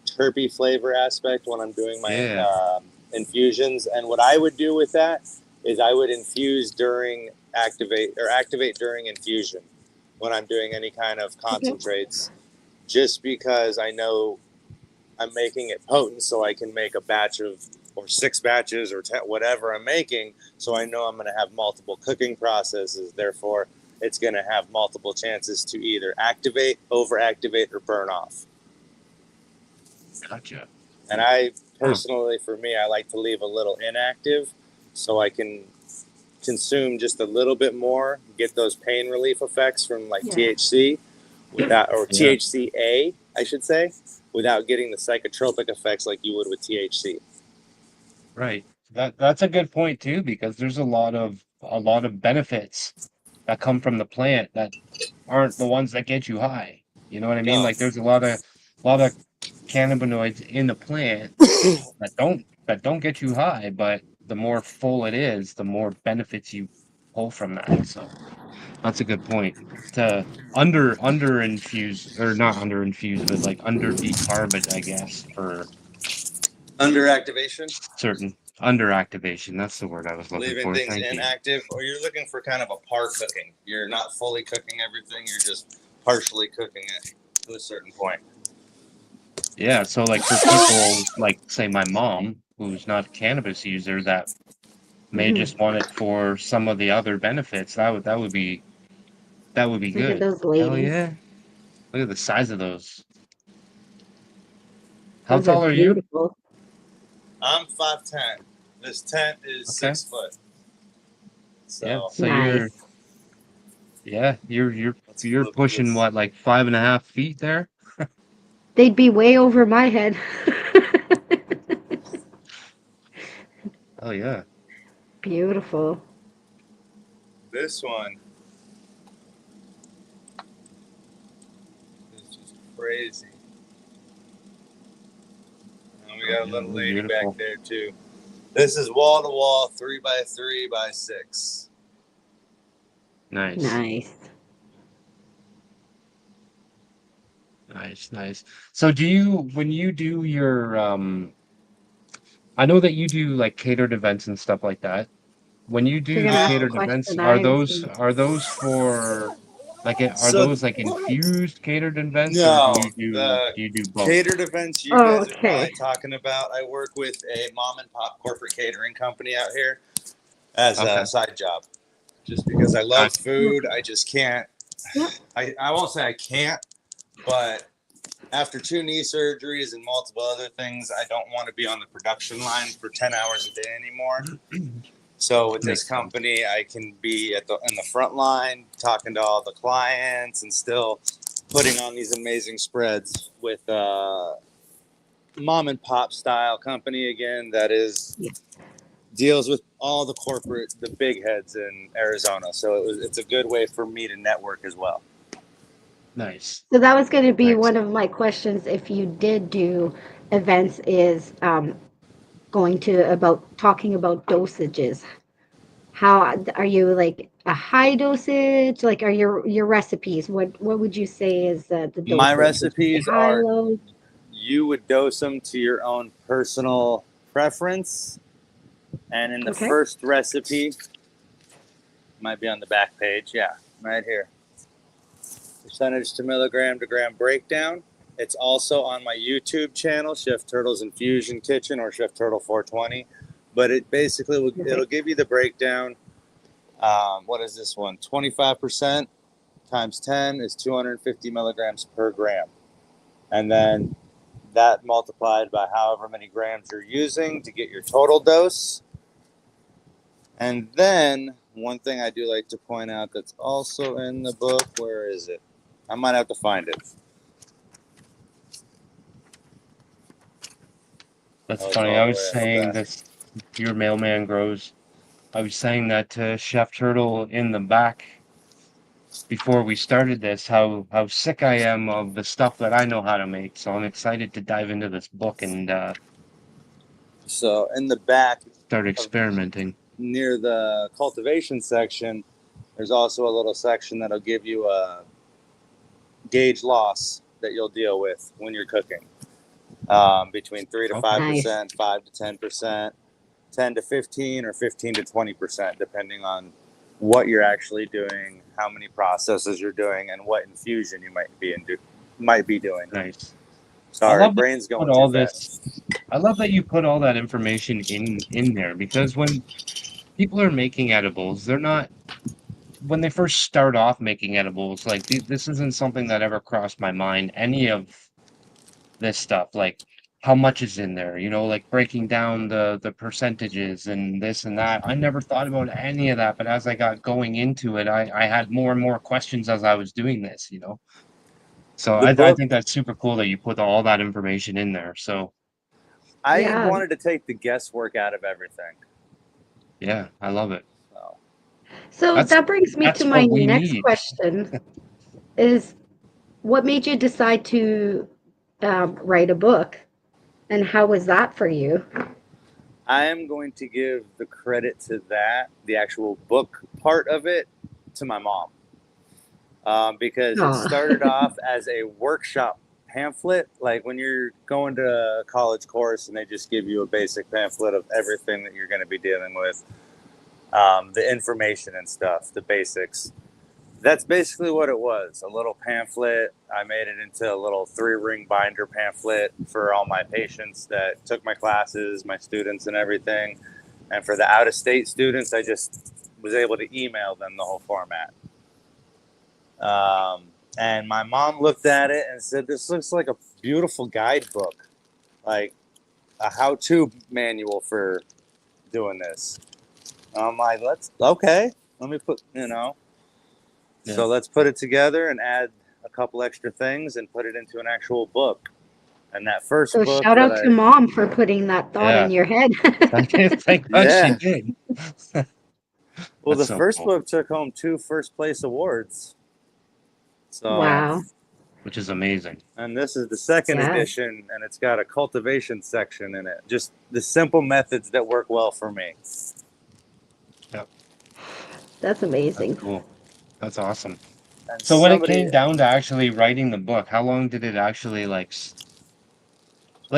[SPEAKER 6] terpy flavor aspect when I'm doing my
[SPEAKER 5] Yeah.
[SPEAKER 6] infusions. And what I would do with that is I would infuse during activate during infusion when I'm doing any kind of
[SPEAKER 4] Okay.
[SPEAKER 6] concentrates, just because I know I'm making it potent, so I can make a batch of or 6 batches or 10, whatever I'm making. So I know I'm going to have multiple cooking processes. Therefore, it's going to have multiple chances to either activate, overactivate, or burn off.
[SPEAKER 5] Gotcha.
[SPEAKER 6] And I
[SPEAKER 5] Huh.
[SPEAKER 6] personally, for me, I like to leave a little inactive so I can consume just a little bit more, get those pain relief effects from like
[SPEAKER 4] Yeah.
[SPEAKER 6] THC without, or
[SPEAKER 5] Yeah.
[SPEAKER 6] THCA, I should say, without getting the psychotropic effects like you would with THC.
[SPEAKER 5] Right. That's a good point too, because there's a lot of benefits that come from the plant that aren't the ones that get you high. You know what I mean?
[SPEAKER 6] No.
[SPEAKER 5] Like there's a lot of cannabinoids in the plant that don't get you high, but the more full it is, the more benefits you pull from that. So that's a good point. To under infuse, or not under infuse, but like under decarbonate, I guess, for
[SPEAKER 6] Under activation,
[SPEAKER 5] certain under activation. That's the word I was looking
[SPEAKER 6] leaving
[SPEAKER 5] for.
[SPEAKER 6] things
[SPEAKER 5] Thank you.
[SPEAKER 6] inactive, or you're looking for kind of a par cooking. You're not fully cooking everything, you're just partially cooking it to a certain point.
[SPEAKER 5] Yeah, so like for people like say my mom, who's not a cannabis user, that may
[SPEAKER 4] Mhm.
[SPEAKER 5] just want it for some of the other benefits, that would be
[SPEAKER 4] Look at
[SPEAKER 5] good.
[SPEAKER 4] those
[SPEAKER 5] Hell
[SPEAKER 4] ladies.
[SPEAKER 5] yeah. Look at the size of those. How
[SPEAKER 4] Those are
[SPEAKER 5] tall are you?
[SPEAKER 4] beautiful.
[SPEAKER 6] I'm 5'10". This tent is
[SPEAKER 5] Okay.
[SPEAKER 6] 6 foot. So
[SPEAKER 5] Yeah, so
[SPEAKER 4] Nice.
[SPEAKER 5] you're
[SPEAKER 6] look at
[SPEAKER 5] pushing
[SPEAKER 6] this.
[SPEAKER 5] what, like 5.5 feet there?
[SPEAKER 4] They'd be way over my head.
[SPEAKER 5] Oh yeah.
[SPEAKER 4] Beautiful.
[SPEAKER 6] This one is just crazy. And we got a little lady
[SPEAKER 5] Beautiful.
[SPEAKER 6] back there too. This is wall to wall, 3x3x6.
[SPEAKER 5] Nice.
[SPEAKER 4] Nice.
[SPEAKER 5] Nice. So do you, when you do your I know that you do like catered events and stuff like that. When you
[SPEAKER 4] You're
[SPEAKER 5] do
[SPEAKER 4] gonna
[SPEAKER 5] the
[SPEAKER 4] ask a
[SPEAKER 5] catered events,
[SPEAKER 4] question. I was gonna...
[SPEAKER 5] are those for like are
[SPEAKER 6] So
[SPEAKER 5] those like infused catered events, or
[SPEAKER 6] no, the
[SPEAKER 5] do you do both?
[SPEAKER 6] catered events you
[SPEAKER 4] Oh,
[SPEAKER 6] guys are
[SPEAKER 4] okay.
[SPEAKER 6] probably talking about, I work with a mom and pop corporate catering company out here as
[SPEAKER 5] Okay.
[SPEAKER 6] a side job. Just because I love
[SPEAKER 5] Gotcha.
[SPEAKER 6] food, I just can't.
[SPEAKER 4] Yeah.
[SPEAKER 6] I won't say I can't, but after 2 knee surgeries and multiple other things, I don't want to be on the production line for 10 hours a day anymore. So with this
[SPEAKER 5] Makes sense.
[SPEAKER 6] company, I can be in the front line, talking to all the clients, and still putting on these amazing spreads with mom and pop style company again that is deals with all the corporate, the big heads in Arizona. So it's a good way for me to network as well.
[SPEAKER 5] Nice.
[SPEAKER 4] So that was going to be
[SPEAKER 5] Nice.
[SPEAKER 4] one of my questions. If you did do events, is going to about talking about dosages. How are you, like a high dosage? Like, are your recipes? What would you say is the dosage?
[SPEAKER 6] My
[SPEAKER 4] Would you say
[SPEAKER 6] recipes
[SPEAKER 4] high,
[SPEAKER 6] are,
[SPEAKER 4] low?
[SPEAKER 6] you would dose them to your own personal preference. And in the
[SPEAKER 4] Okay.
[SPEAKER 6] first recipe, might be on the back page. Yeah, right here. Percentage to milligram to gram breakdown. It's also on my YouTube channel, Chef Turtle's Infusion Kitchen, or Chef Turtle 420. But it basically it'll give you the breakdown. What is this one? 25% times 10 is 250 milligrams per gram. And then that multiplied by however many grams you're using to get your total dose. And then one thing I do like to point out that's also in the book, where is it? I might have to find it.
[SPEAKER 5] That's
[SPEAKER 6] Oh,
[SPEAKER 5] funny.
[SPEAKER 6] it's
[SPEAKER 5] I
[SPEAKER 6] all the
[SPEAKER 5] was
[SPEAKER 6] way at the
[SPEAKER 5] saying
[SPEAKER 6] back.
[SPEAKER 5] this, your mailman grows. I was saying that to Chef Turtle in the back before we started this, how sick I am of the stuff that I know how to make. So I'm excited to dive into this book and
[SPEAKER 6] So in the back,
[SPEAKER 5] start experimenting.
[SPEAKER 6] near the cultivation section, there's also a little section that'll give you a gauge loss that you'll deal with when you're cooking. Between 3 to 5%, 5 to 10%, 10 to 15, or 15 to 20%, depending on what you're actually doing, how many processes you're doing, and what infusion you might be doing.
[SPEAKER 5] Nice.
[SPEAKER 6] Sorry, brain's going too fast.
[SPEAKER 5] I love that you put all that information in there, because when people are making edibles, they're not, when they first start off making edibles, like this isn't something that ever crossed my mind. Any of this stuff, like how much is in there, like breaking down the percentages and this and that. I never thought about any of that, but as I got going into it, I had more and more questions as I was doing this. So
[SPEAKER 6] The
[SPEAKER 5] I
[SPEAKER 6] book,
[SPEAKER 5] think that's super cool that you put all that information in there. So
[SPEAKER 6] I
[SPEAKER 4] Yeah.
[SPEAKER 6] wanted to take the guesswork out of everything.
[SPEAKER 5] yeah, I love it.
[SPEAKER 6] So,
[SPEAKER 4] So
[SPEAKER 5] That's
[SPEAKER 4] that brings me to
[SPEAKER 5] that's
[SPEAKER 4] my
[SPEAKER 5] what we
[SPEAKER 4] next
[SPEAKER 5] need.
[SPEAKER 4] question is what made you decide to write a book, and how was that for you?
[SPEAKER 6] I am going to give the credit to that, the actual book part of it, to my mom. Because it
[SPEAKER 4] Oh,
[SPEAKER 6] started off as a workshop pamphlet, like when you're going to a college course and they just give you a basic pamphlet of everything that you're going to be dealing with, the information and stuff, the basics. That's basically what it was, a little pamphlet. I made it into a little 3-ring binder pamphlet for all my patients that took my classes, my students and everything. And for the out-of-state students, I just was able to email them the whole format. And my mom looked at it and said, "This looks like a beautiful guidebook, like a how-to manual for doing this." I'm like, let me put.
[SPEAKER 5] Yeah.
[SPEAKER 6] So let's put it together and add a couple extra things and put it into an actual book. And that first
[SPEAKER 4] so
[SPEAKER 6] book
[SPEAKER 4] shout
[SPEAKER 6] that
[SPEAKER 4] out to mom for putting that thought
[SPEAKER 5] Yeah.
[SPEAKER 4] in your head.
[SPEAKER 5] Thank God she
[SPEAKER 6] yeah,
[SPEAKER 5] did.
[SPEAKER 6] well,
[SPEAKER 5] That's
[SPEAKER 6] the
[SPEAKER 5] so
[SPEAKER 6] first
[SPEAKER 5] cool.
[SPEAKER 6] book took home 2 first place awards. So,
[SPEAKER 4] Wow.
[SPEAKER 5] Which is amazing.
[SPEAKER 6] and this is the second
[SPEAKER 4] Yeah.
[SPEAKER 6] edition, and it's got a cultivation section in it. Just the simple methods that work well for me.
[SPEAKER 5] Yep.
[SPEAKER 4] That's
[SPEAKER 5] That's
[SPEAKER 4] amazing.
[SPEAKER 5] cool. That's awesome.
[SPEAKER 6] And
[SPEAKER 5] So when it
[SPEAKER 6] somebody,
[SPEAKER 5] came down to actually writing the book, how long did it actually like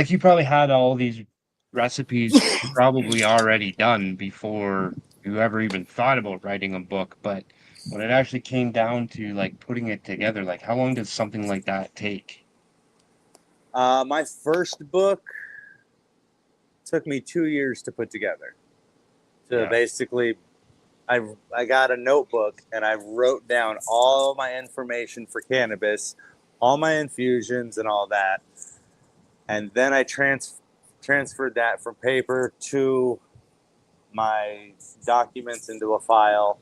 [SPEAKER 5] you probably had all these recipes probably already done before you ever even thought about writing a book, but when it actually came down to like putting it together, like how long does something like that take?
[SPEAKER 6] my first book took me 2 years to put together. To
[SPEAKER 5] Yeah.
[SPEAKER 6] basically, I got a notebook and I wrote down all my information for cannabis, all my infusions and all that, and then I transferred that from paper to my documents into a file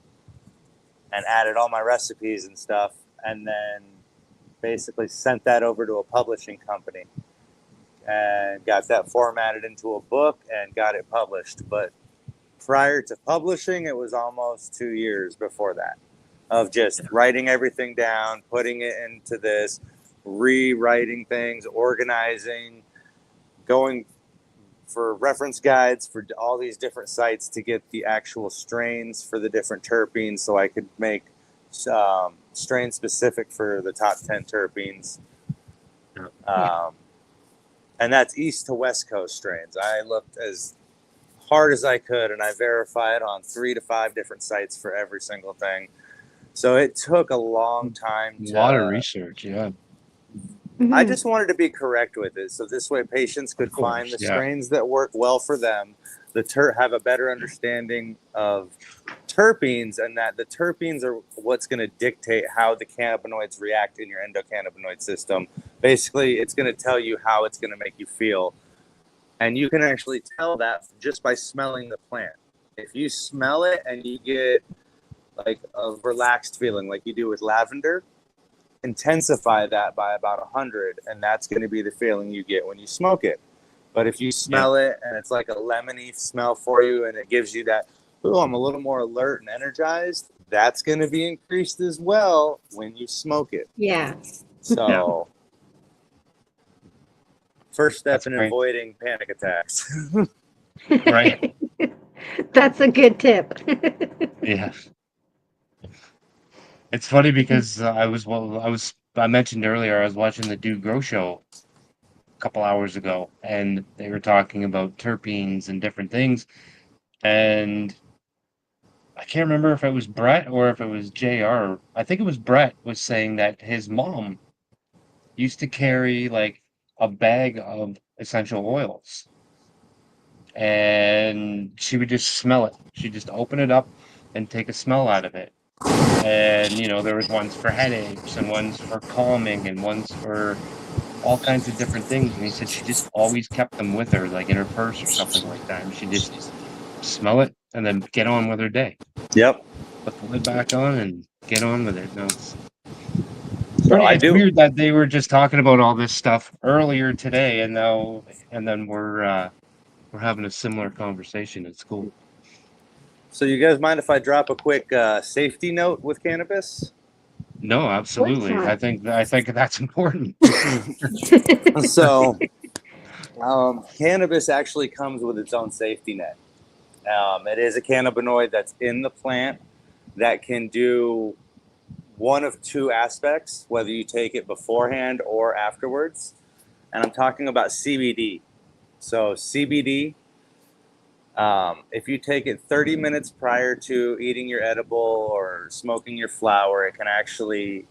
[SPEAKER 6] and added all my recipes and stuff, and then basically sent that over to a publishing company and got that formatted into a book and got it published. But prior to publishing, it was almost 2 years before that of just writing everything down, putting it into this, rewriting things, organizing, going for reference guides for all these different sites to get the actual strains for the different terpenes so I could make strain specific for the top 10 terpenes. And that's East to West Coast strains. I looked as hard as I could and I verified on 3 to 5 different sites for every single thing. So it took a long time
[SPEAKER 5] A lot of
[SPEAKER 6] to.
[SPEAKER 5] research, yeah.
[SPEAKER 6] I
[SPEAKER 4] Mhm.
[SPEAKER 6] just wanted to be correct with it, so this way patients could
[SPEAKER 5] Of course,
[SPEAKER 6] find the
[SPEAKER 5] yeah.
[SPEAKER 6] strains that work well for them, have a better understanding of terpenes, and that the terpenes are what's going to dictate how the cannabinoids react in your endocannabinoid system. Basically, it's going to tell you how it's going to make you feel, and you can actually tell that just by smelling the plant. If you smell it and you get like a relaxed feeling, like you do with lavender, intensify that by about 100, and that's going to be the feeling you get when you smoke it. But if you smell it and it's like a lemony smell for you and it gives you that, oh, I'm a little more alert and energized, that's going to be increased as well when you smoke it.
[SPEAKER 4] Yeah.
[SPEAKER 6] So first step
[SPEAKER 5] That's
[SPEAKER 6] in
[SPEAKER 5] great.
[SPEAKER 6] avoiding panic attacks.
[SPEAKER 5] Right.
[SPEAKER 4] That's a good tip.
[SPEAKER 5] Yeah. It's funny because I mentioned earlier I was watching the Do Grow show a couple hours ago, and they were talking about terpenes and different things, and I can't remember if it was Brett or if it was JR. I think it was Brett was saying that his mom used to carry like a bag of essential oils, and she would just smell it. She'd just open it up and take a smell out of it. And there was ones for headaches and ones for calming and ones for all kinds of different things. And he said she just always kept them with her, like in her purse or something like that. And she just smell it and then get on with her day.
[SPEAKER 6] Yep.
[SPEAKER 5] Put the lid back on and get on with it. No, it's
[SPEAKER 6] So I
[SPEAKER 5] it's
[SPEAKER 6] do.
[SPEAKER 5] weird that they were just talking about all this stuff earlier today, and then we're having a similar conversation. It's cool.
[SPEAKER 6] So you guys mind if I drop a quick safety note with cannabis?
[SPEAKER 5] No, absolutely.
[SPEAKER 4] not?
[SPEAKER 5] I think that's important.
[SPEAKER 6] So cannabis actually comes with its own safety net. It is a cannabinoid that's in the plant that can do one of two aspects, whether you take it beforehand or afterwards. And I'm talking about CBD. So CBD, if you take it 30 minutes prior to eating your edible or smoking your flower, it can actually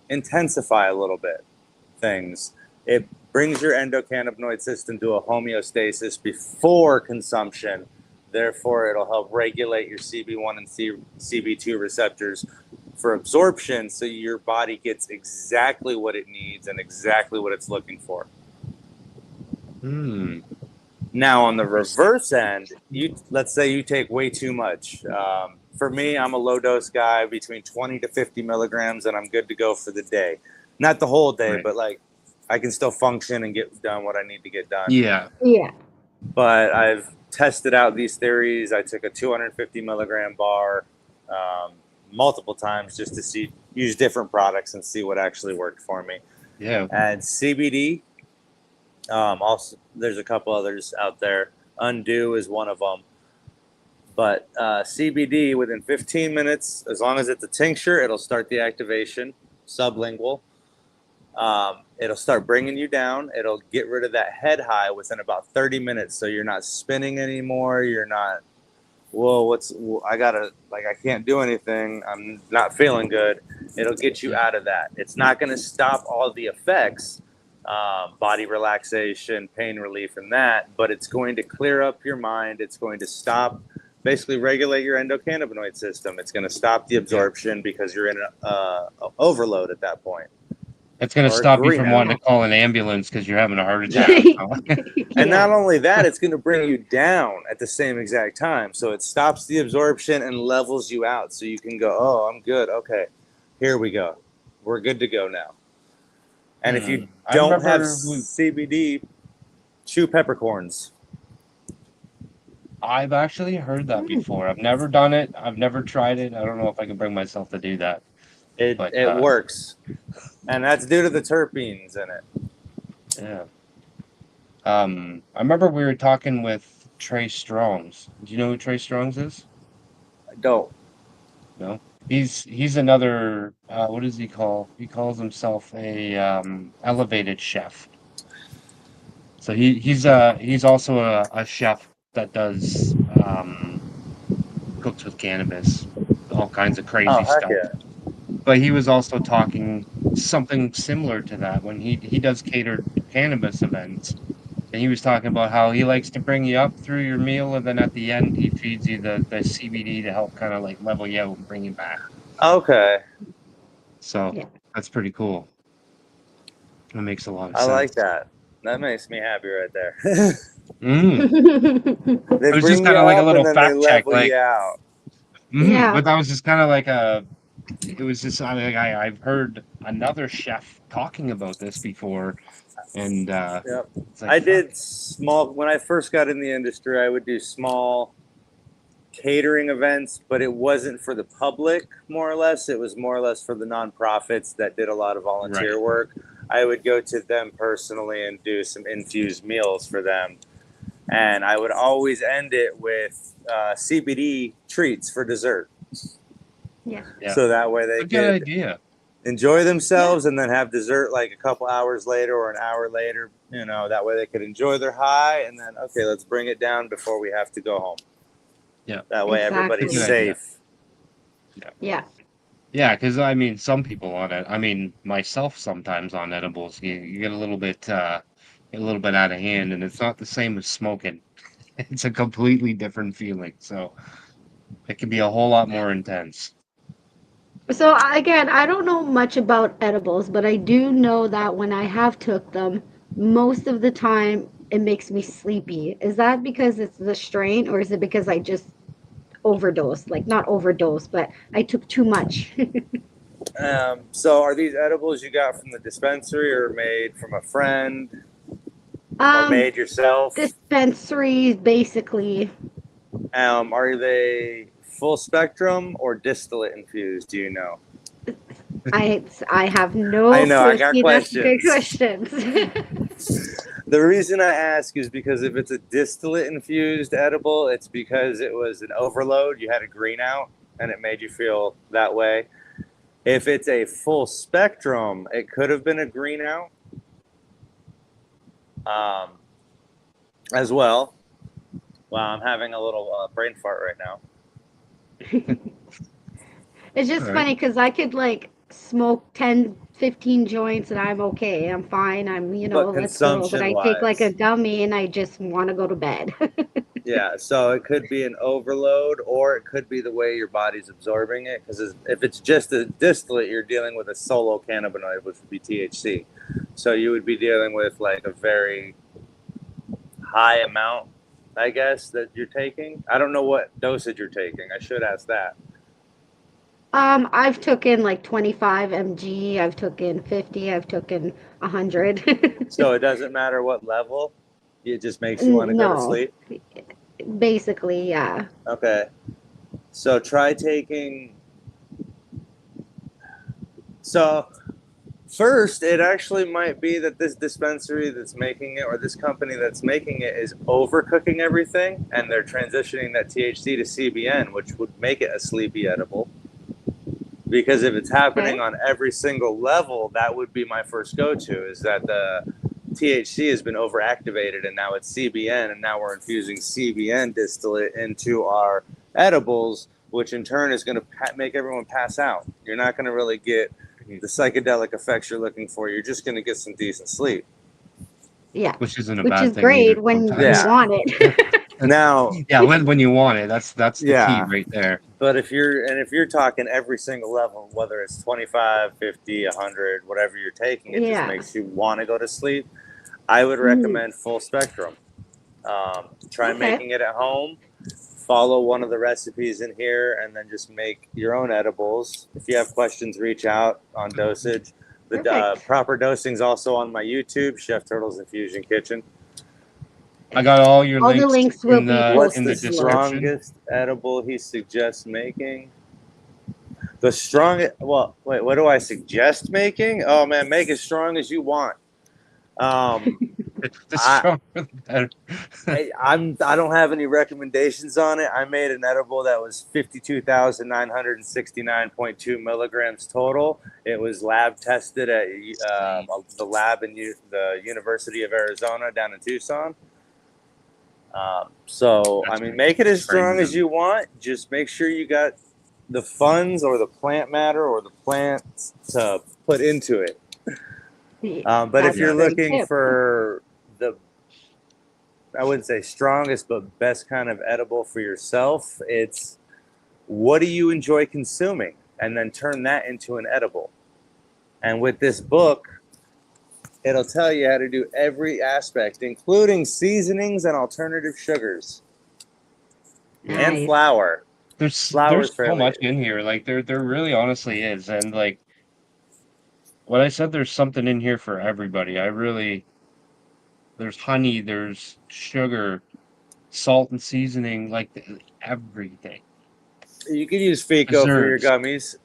[SPEAKER 6] intensify a little bit things. It brings your endocannabinoid system to a homeostasis before consumption. Therefore, it'll help regulate your CB1 and CB2 receptors for absorption, so your body gets exactly what it needs and exactly what it's looking for. Now, on the reverse end, let's say you take way too much. For me, I'm a low dose guy, between 20 to 50 milligrams, and I'm good to go for the day. Not the whole day,
[SPEAKER 5] Right.
[SPEAKER 6] but like I can still function and get done what I need to get done.
[SPEAKER 5] Yeah.
[SPEAKER 4] Yeah.
[SPEAKER 6] But I've tested out these theories. I took a 250 milligram bar multiple times just to use different products and see what actually worked for me.
[SPEAKER 5] Yeah.
[SPEAKER 6] And CBD, also there's a couple others out there. Undo is one of them. But CBD, within 15 minutes, as long as it's a tincture, it'll start the activation, sublingual. It'll start bringing you down. It'll get rid of that head high within about 30 minutes. So you're not spinning anymore. You're not, I can't do anything. I'm not feeling good. It'll get you out of that. It's not going to stop all the effects, body relaxation, pain relief, and that, but it's going to clear up your mind. It's going to basically regulate your endocannabinoid system. It's going to stop the absorption because you're in an overload at that point.
[SPEAKER 5] It's going to stop you from wanting to call an ambulance because you're having a heart attack.
[SPEAKER 6] And not only that, it's going to bring you down at the same exact time. So it stops the absorption and levels you out. So you can go, oh, I'm good. Okay, here we go. We're good to go now. And if you don't have CBD, chew peppercorns.
[SPEAKER 5] I've actually heard that before. I've never done it. I've never tried it. I don't know if I can bring myself to do that.
[SPEAKER 6] It works. And that's due to the terpenes in it.
[SPEAKER 5] Yeah. I remember we were talking with Trey Strongs. Do you know who Trey Strongs is?
[SPEAKER 6] I don't.
[SPEAKER 5] No. He's another. What does he call? He calls himself a elevated chef. So he's also a chef that does cooks with cannabis, all kinds of crazy stuff.
[SPEAKER 6] Yeah.
[SPEAKER 5] But he was also talking something similar to that when he does catered cannabis events. And he was talking about how he likes to bring you up through your meal, and then at the end he feeds you the CBD to help kind of like level you out and bring you back.
[SPEAKER 6] Okay.
[SPEAKER 5] So that's pretty cool. That makes a lot of sense.
[SPEAKER 6] I like that. That makes me happy right there.
[SPEAKER 5] It was just kind of like a little fact check, like,
[SPEAKER 4] Yeah.
[SPEAKER 5] but that was just kind of like it was just I've heard another chef talking about this before, and it's like,
[SPEAKER 6] I did small when I first got in the industry. I would do small catering events, but it wasn't for the public, more or less. It was more or less for the nonprofits that did a lot of volunteer work. I would go to them personally and do some infused meals for them. And I would always end it with CBD treats for dessert.
[SPEAKER 4] Yeah.
[SPEAKER 6] So that way they could enjoy themselves and then have dessert like a couple hours later or an hour later. You know, that way they could enjoy their high and then, okay, let's bring it down before we have to go home.
[SPEAKER 5] Yeah.
[SPEAKER 6] That way everybody's safe.
[SPEAKER 4] Yeah.
[SPEAKER 5] Yeah, because I mean, some people on it. I mean, myself sometimes on edibles, you get a little bit out of hand, and it's not the same as smoking. It's a completely different feeling, so it can be a whole lot more intense.
[SPEAKER 4] So again, I don't know much about edibles, but I do know that when I have took them, most of the time it makes me sleepy. Is that because it's the strain, or is it because I just overdosed? Like not overdose, but I took too much.
[SPEAKER 6] So are these edibles you got from the dispensary or made from a friend or
[SPEAKER 4] um,
[SPEAKER 6] made yourself?
[SPEAKER 4] Dispensaries basically.
[SPEAKER 6] Are they full spectrum or distillate infused? Do you know?
[SPEAKER 4] I have
[SPEAKER 6] I
[SPEAKER 4] no
[SPEAKER 6] know, I
[SPEAKER 4] clue.
[SPEAKER 6] got
[SPEAKER 4] See, that's good
[SPEAKER 6] questions.
[SPEAKER 4] questions.
[SPEAKER 6] The reason I ask is because if it's a distillate infused edible, it's because it was an overload. You had a green out and it made you feel that way. If it's a full spectrum, it could have been a green out um, as well. Wow, I'm having a little brain fart right now.
[SPEAKER 4] It's
[SPEAKER 5] All
[SPEAKER 4] just
[SPEAKER 5] right.
[SPEAKER 4] funny because I could like smoke 10, 15 joints and I'm okay. I'm fine.
[SPEAKER 6] But
[SPEAKER 4] Let's go. But
[SPEAKER 6] consumption
[SPEAKER 4] I take like a
[SPEAKER 6] wise,
[SPEAKER 4] gummy and I just want to go to bed.
[SPEAKER 6] yeah, so it could be an overload or it could be the way your body's absorbing it. Because if it's just a distillate, you're dealing with a solo cannabinoid, which would be THC. So you would be dealing with like a very high amount, I guess, that you're taking. I don't know what dosage you're taking. I should ask that.
[SPEAKER 4] I've taken like 25 mg, I've taken 50, I've taken 100.
[SPEAKER 6] So it doesn't matter what level, it just makes you want to go to
[SPEAKER 4] No,
[SPEAKER 6] sleep.
[SPEAKER 4] basically, yeah.
[SPEAKER 6] Okay. So try taking. So first, it actually might be that this dispensary that's making it or this company that's making it is overcooking everything and they're transitioning that THC to CBN, which would make it a sleepy edible. Because if it's happening
[SPEAKER 4] Okay.
[SPEAKER 6] on every single level, that would be my first go-to, is that the THC has been overactivated and now it's CBN, and now we're infusing CBN distillate into our edibles, which in turn is going to make everyone pass out. You're not going to really get the psychedelic effects you're looking for. You're just going to get some decent sleep.
[SPEAKER 4] Yeah.
[SPEAKER 5] Which isn't a
[SPEAKER 4] Which
[SPEAKER 5] bad
[SPEAKER 4] is
[SPEAKER 5] thing either
[SPEAKER 4] great when you
[SPEAKER 5] sometimes.
[SPEAKER 6] Yeah.
[SPEAKER 4] want it.
[SPEAKER 6] Now,
[SPEAKER 5] Yeah, when you want it, that's the key
[SPEAKER 6] yeah.
[SPEAKER 5] right there.
[SPEAKER 6] But if you're talking every single level, whether it's 25, 50, 100, whatever you're taking, it just
[SPEAKER 4] Yeah.
[SPEAKER 6] makes you want to go to sleep. I would
[SPEAKER 4] Mm,
[SPEAKER 6] recommend full spectrum. Try
[SPEAKER 4] okay.
[SPEAKER 6] making it at home. Follow one of the recipes in here, and then just make your own edibles. If you have questions, reach out on dosage. The
[SPEAKER 4] Perfect.
[SPEAKER 6] proper dosing is also on my YouTube, Chef Turtle's Infusion Kitchen.
[SPEAKER 5] I got all your
[SPEAKER 4] All the
[SPEAKER 5] links
[SPEAKER 4] links will be
[SPEAKER 6] What's
[SPEAKER 5] in
[SPEAKER 6] the
[SPEAKER 5] the
[SPEAKER 4] posted below.
[SPEAKER 5] description.
[SPEAKER 6] strongest edible he suggests making? The strongest. Well, wait. What do I suggest making? Oh man, make as strong as you want. Um,
[SPEAKER 5] The
[SPEAKER 6] I
[SPEAKER 5] stronger the better.
[SPEAKER 6] I don't have any recommendations on it. I made an edible that was 52,969.2 milligrams total. It was lab tested at the lab in the University of Arizona down in Tucson. So I
[SPEAKER 5] That's
[SPEAKER 6] mean,
[SPEAKER 5] right.
[SPEAKER 6] make it as strong as
[SPEAKER 5] Premium.
[SPEAKER 6] you want. Just make sure you got the funds or the plant matter or the plants to put into it. But if
[SPEAKER 4] That's a
[SPEAKER 6] you're
[SPEAKER 5] Yeah.
[SPEAKER 4] great
[SPEAKER 6] looking
[SPEAKER 4] tip.
[SPEAKER 6] for the, I wouldn't say strongest, but best kind of edible for yourself, it's what do you enjoy consuming? And then turn that into an edible. And with this book, it'll tell you how to do every aspect, including seasonings and alternative sugars and
[SPEAKER 4] Nice.
[SPEAKER 6] flour. Flour is
[SPEAKER 5] There's so
[SPEAKER 6] fairly.
[SPEAKER 5] much in here. Like there really honestly is. And like what I said, there's something in here for everybody. There's honey, there's sugar, salt and seasoning, like everything.
[SPEAKER 6] You can use FICO for your
[SPEAKER 5] Desserts.
[SPEAKER 6] gummies.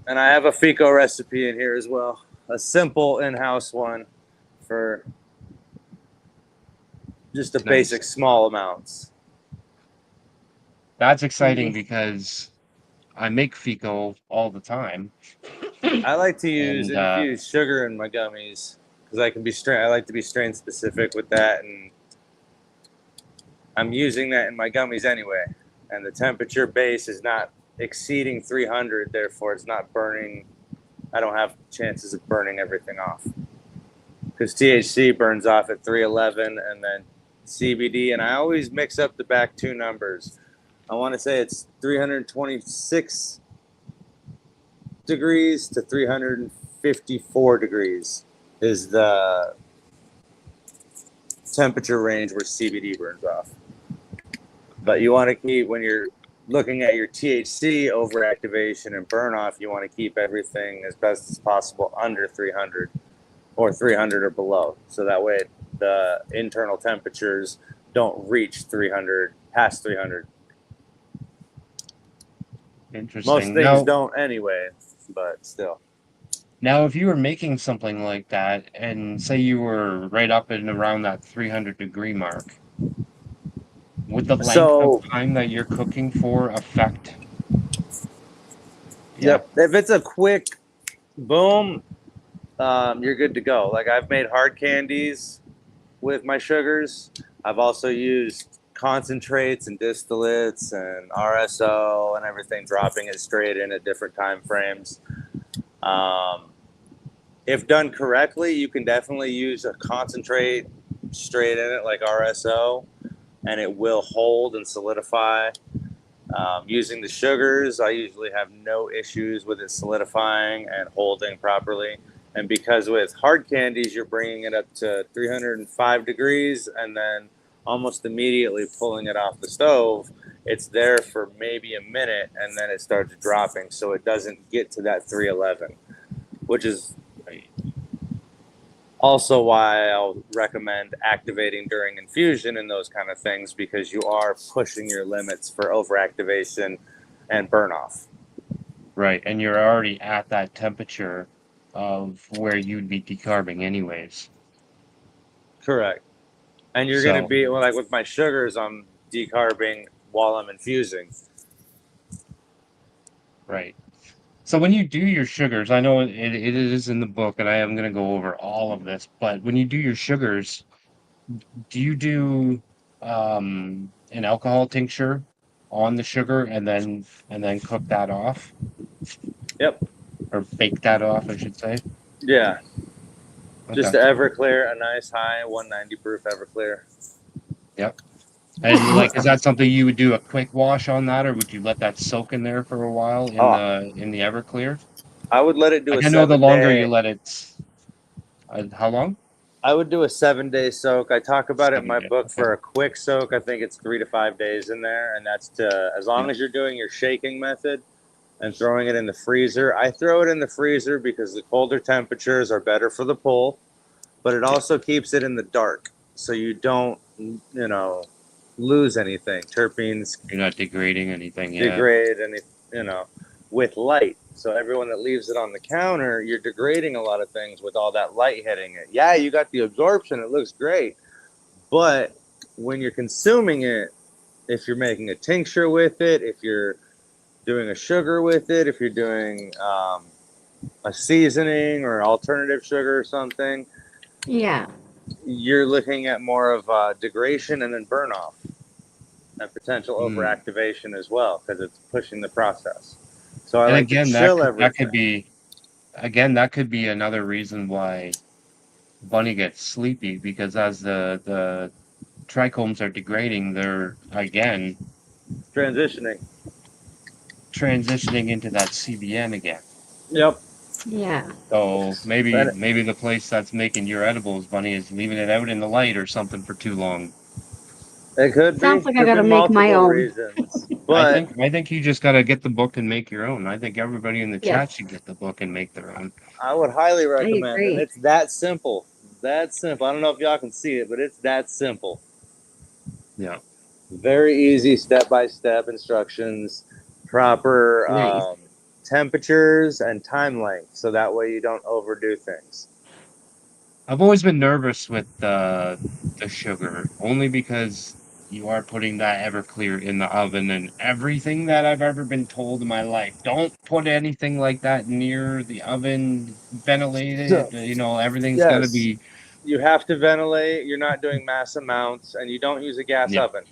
[SPEAKER 6] And I have a FICO recipe in here as well. A simple in-house one for just the
[SPEAKER 5] Nice.
[SPEAKER 6] basic small amounts.
[SPEAKER 5] That's exciting
[SPEAKER 4] Nice.
[SPEAKER 5] because I make FICO all the time.
[SPEAKER 6] I like to use
[SPEAKER 5] And
[SPEAKER 6] infused sugar in my gummies because I like to be strain specific with that, and I'm using that in my gummies anyway. And the temperature base is not exceeding 300, therefore it's not burning. I don't have chances of burning everything off because THC burns off at 311, and then CBD, and I always mix up the back two numbers. I want to say it's 326 degrees to 354 degrees is the temperature range where CBD burns off. But you want to keep, when you're looking at your THC overactivation and burn off, you want to keep everything as best as possible under 300 or 300 or below. So that way the internal temperatures don't reach 300, past 300.
[SPEAKER 5] Interesting.
[SPEAKER 6] Most things don't anyway, but still.
[SPEAKER 5] Now, if you were making something like that, and say you were right up and around that 300-degree mark, would the length of time that you're cooking for affect?
[SPEAKER 6] Yep. If it's a quick boom, you're good to go. Like, I've made hard candies with my sugars. I've also used concentrates and distillates and RSO and everything, dropping it straight in at different time frames. If done correctly, you can definitely use a concentrate straight in it like RSO, and it will hold and solidify. Using the sugars, I usually have no issues with it solidifying and holding properly. And because with hard candies, you're bringing it up to 305 degrees and then almost immediately pulling it off the stove, it's there for maybe a minute and then it starts dropping. So it doesn't get to that 311, which is also why I'll recommend activating during infusion and those kind of things, because you are pushing your limits for overactivation and burn off.
[SPEAKER 5] Right, and you're already at that temperature of where you'd be decarbing anyways.
[SPEAKER 6] Correct. And you're going to be, well, like with my sugars, I'm decarbing while I'm infusing.
[SPEAKER 5] Right. So when you do your sugars, I know it is in the book, and I am going to go over all of this, but when you do your sugars, do you do an alcohol tincture on the sugar and then cook that off?
[SPEAKER 6] Yep.
[SPEAKER 5] Or bake that off, I should say.
[SPEAKER 6] Yeah.
[SPEAKER 5] Okay.
[SPEAKER 6] Just Everclear, a nice high 190 proof Everclear.
[SPEAKER 5] Yep. And like, is that something you would do a quick wash on that, or would you let that soak in there for a while in the Everclear?
[SPEAKER 6] I would let it do
[SPEAKER 5] like,
[SPEAKER 6] a
[SPEAKER 5] I know
[SPEAKER 6] 7
[SPEAKER 5] the longer
[SPEAKER 6] day.
[SPEAKER 5] you let it. How long?
[SPEAKER 6] I would do a 7-day soak. I talk about it in my
[SPEAKER 5] 7 days,
[SPEAKER 6] book
[SPEAKER 5] okay.
[SPEAKER 6] for a quick soak. I think it's 3 to 5 days in there, and that's to, as long as you're doing your shaking method and throwing it in the freezer. I throw it in the freezer because the colder temperatures are better for the pull, but it also keeps it in the dark, so you don't, lose anything. Terpenes
[SPEAKER 5] You're not degrading anything.
[SPEAKER 6] degrade with light. So everyone that leaves it on the counter, you're degrading a lot of things with all that light hitting it. Yeah, you got the absorption, it looks great, but when you're consuming it, if you're making a tincture with it, if you're doing a sugar with it, if you're doing a seasoning or alternative sugar or something,
[SPEAKER 4] Yeah.
[SPEAKER 6] you're looking at more of degradation and then burn off and potential overactivation as well, because it's pushing the process. So I like to chill everything.
[SPEAKER 5] That could be another reason why Bunny gets sleepy, because as the trichomes are degrading, they're again
[SPEAKER 6] transitioning
[SPEAKER 5] into that CBN again.
[SPEAKER 6] Yep.
[SPEAKER 4] Yeah.
[SPEAKER 5] So maybe the place that's making your edibles, Bunny, is leaving it out in the light or something for too long.
[SPEAKER 6] It could
[SPEAKER 4] Sounds
[SPEAKER 6] be.
[SPEAKER 4] like I gotta make my own.
[SPEAKER 6] Reasons. But
[SPEAKER 5] I think you just gotta get the book and make your own. I think everybody in the chat should get the book and make their own.
[SPEAKER 6] I would highly recommend it.
[SPEAKER 4] agree.
[SPEAKER 6] It's that simple. That simple. I don't know if y'all can see it, but it's that simple.
[SPEAKER 5] Yeah.
[SPEAKER 6] Very easy step-by-step instructions, proper
[SPEAKER 4] Nice.
[SPEAKER 6] temperatures and time length, so that way you don't overdo things.
[SPEAKER 5] I've always been nervous with the sugar, only because you are putting that Everclear in the oven, and everything that I've ever been told in my life, don't put anything like that near the oven, ventilated. Everything's got to be.
[SPEAKER 6] You have to ventilate. You're not doing mass amounts, and you don't use a gas oven.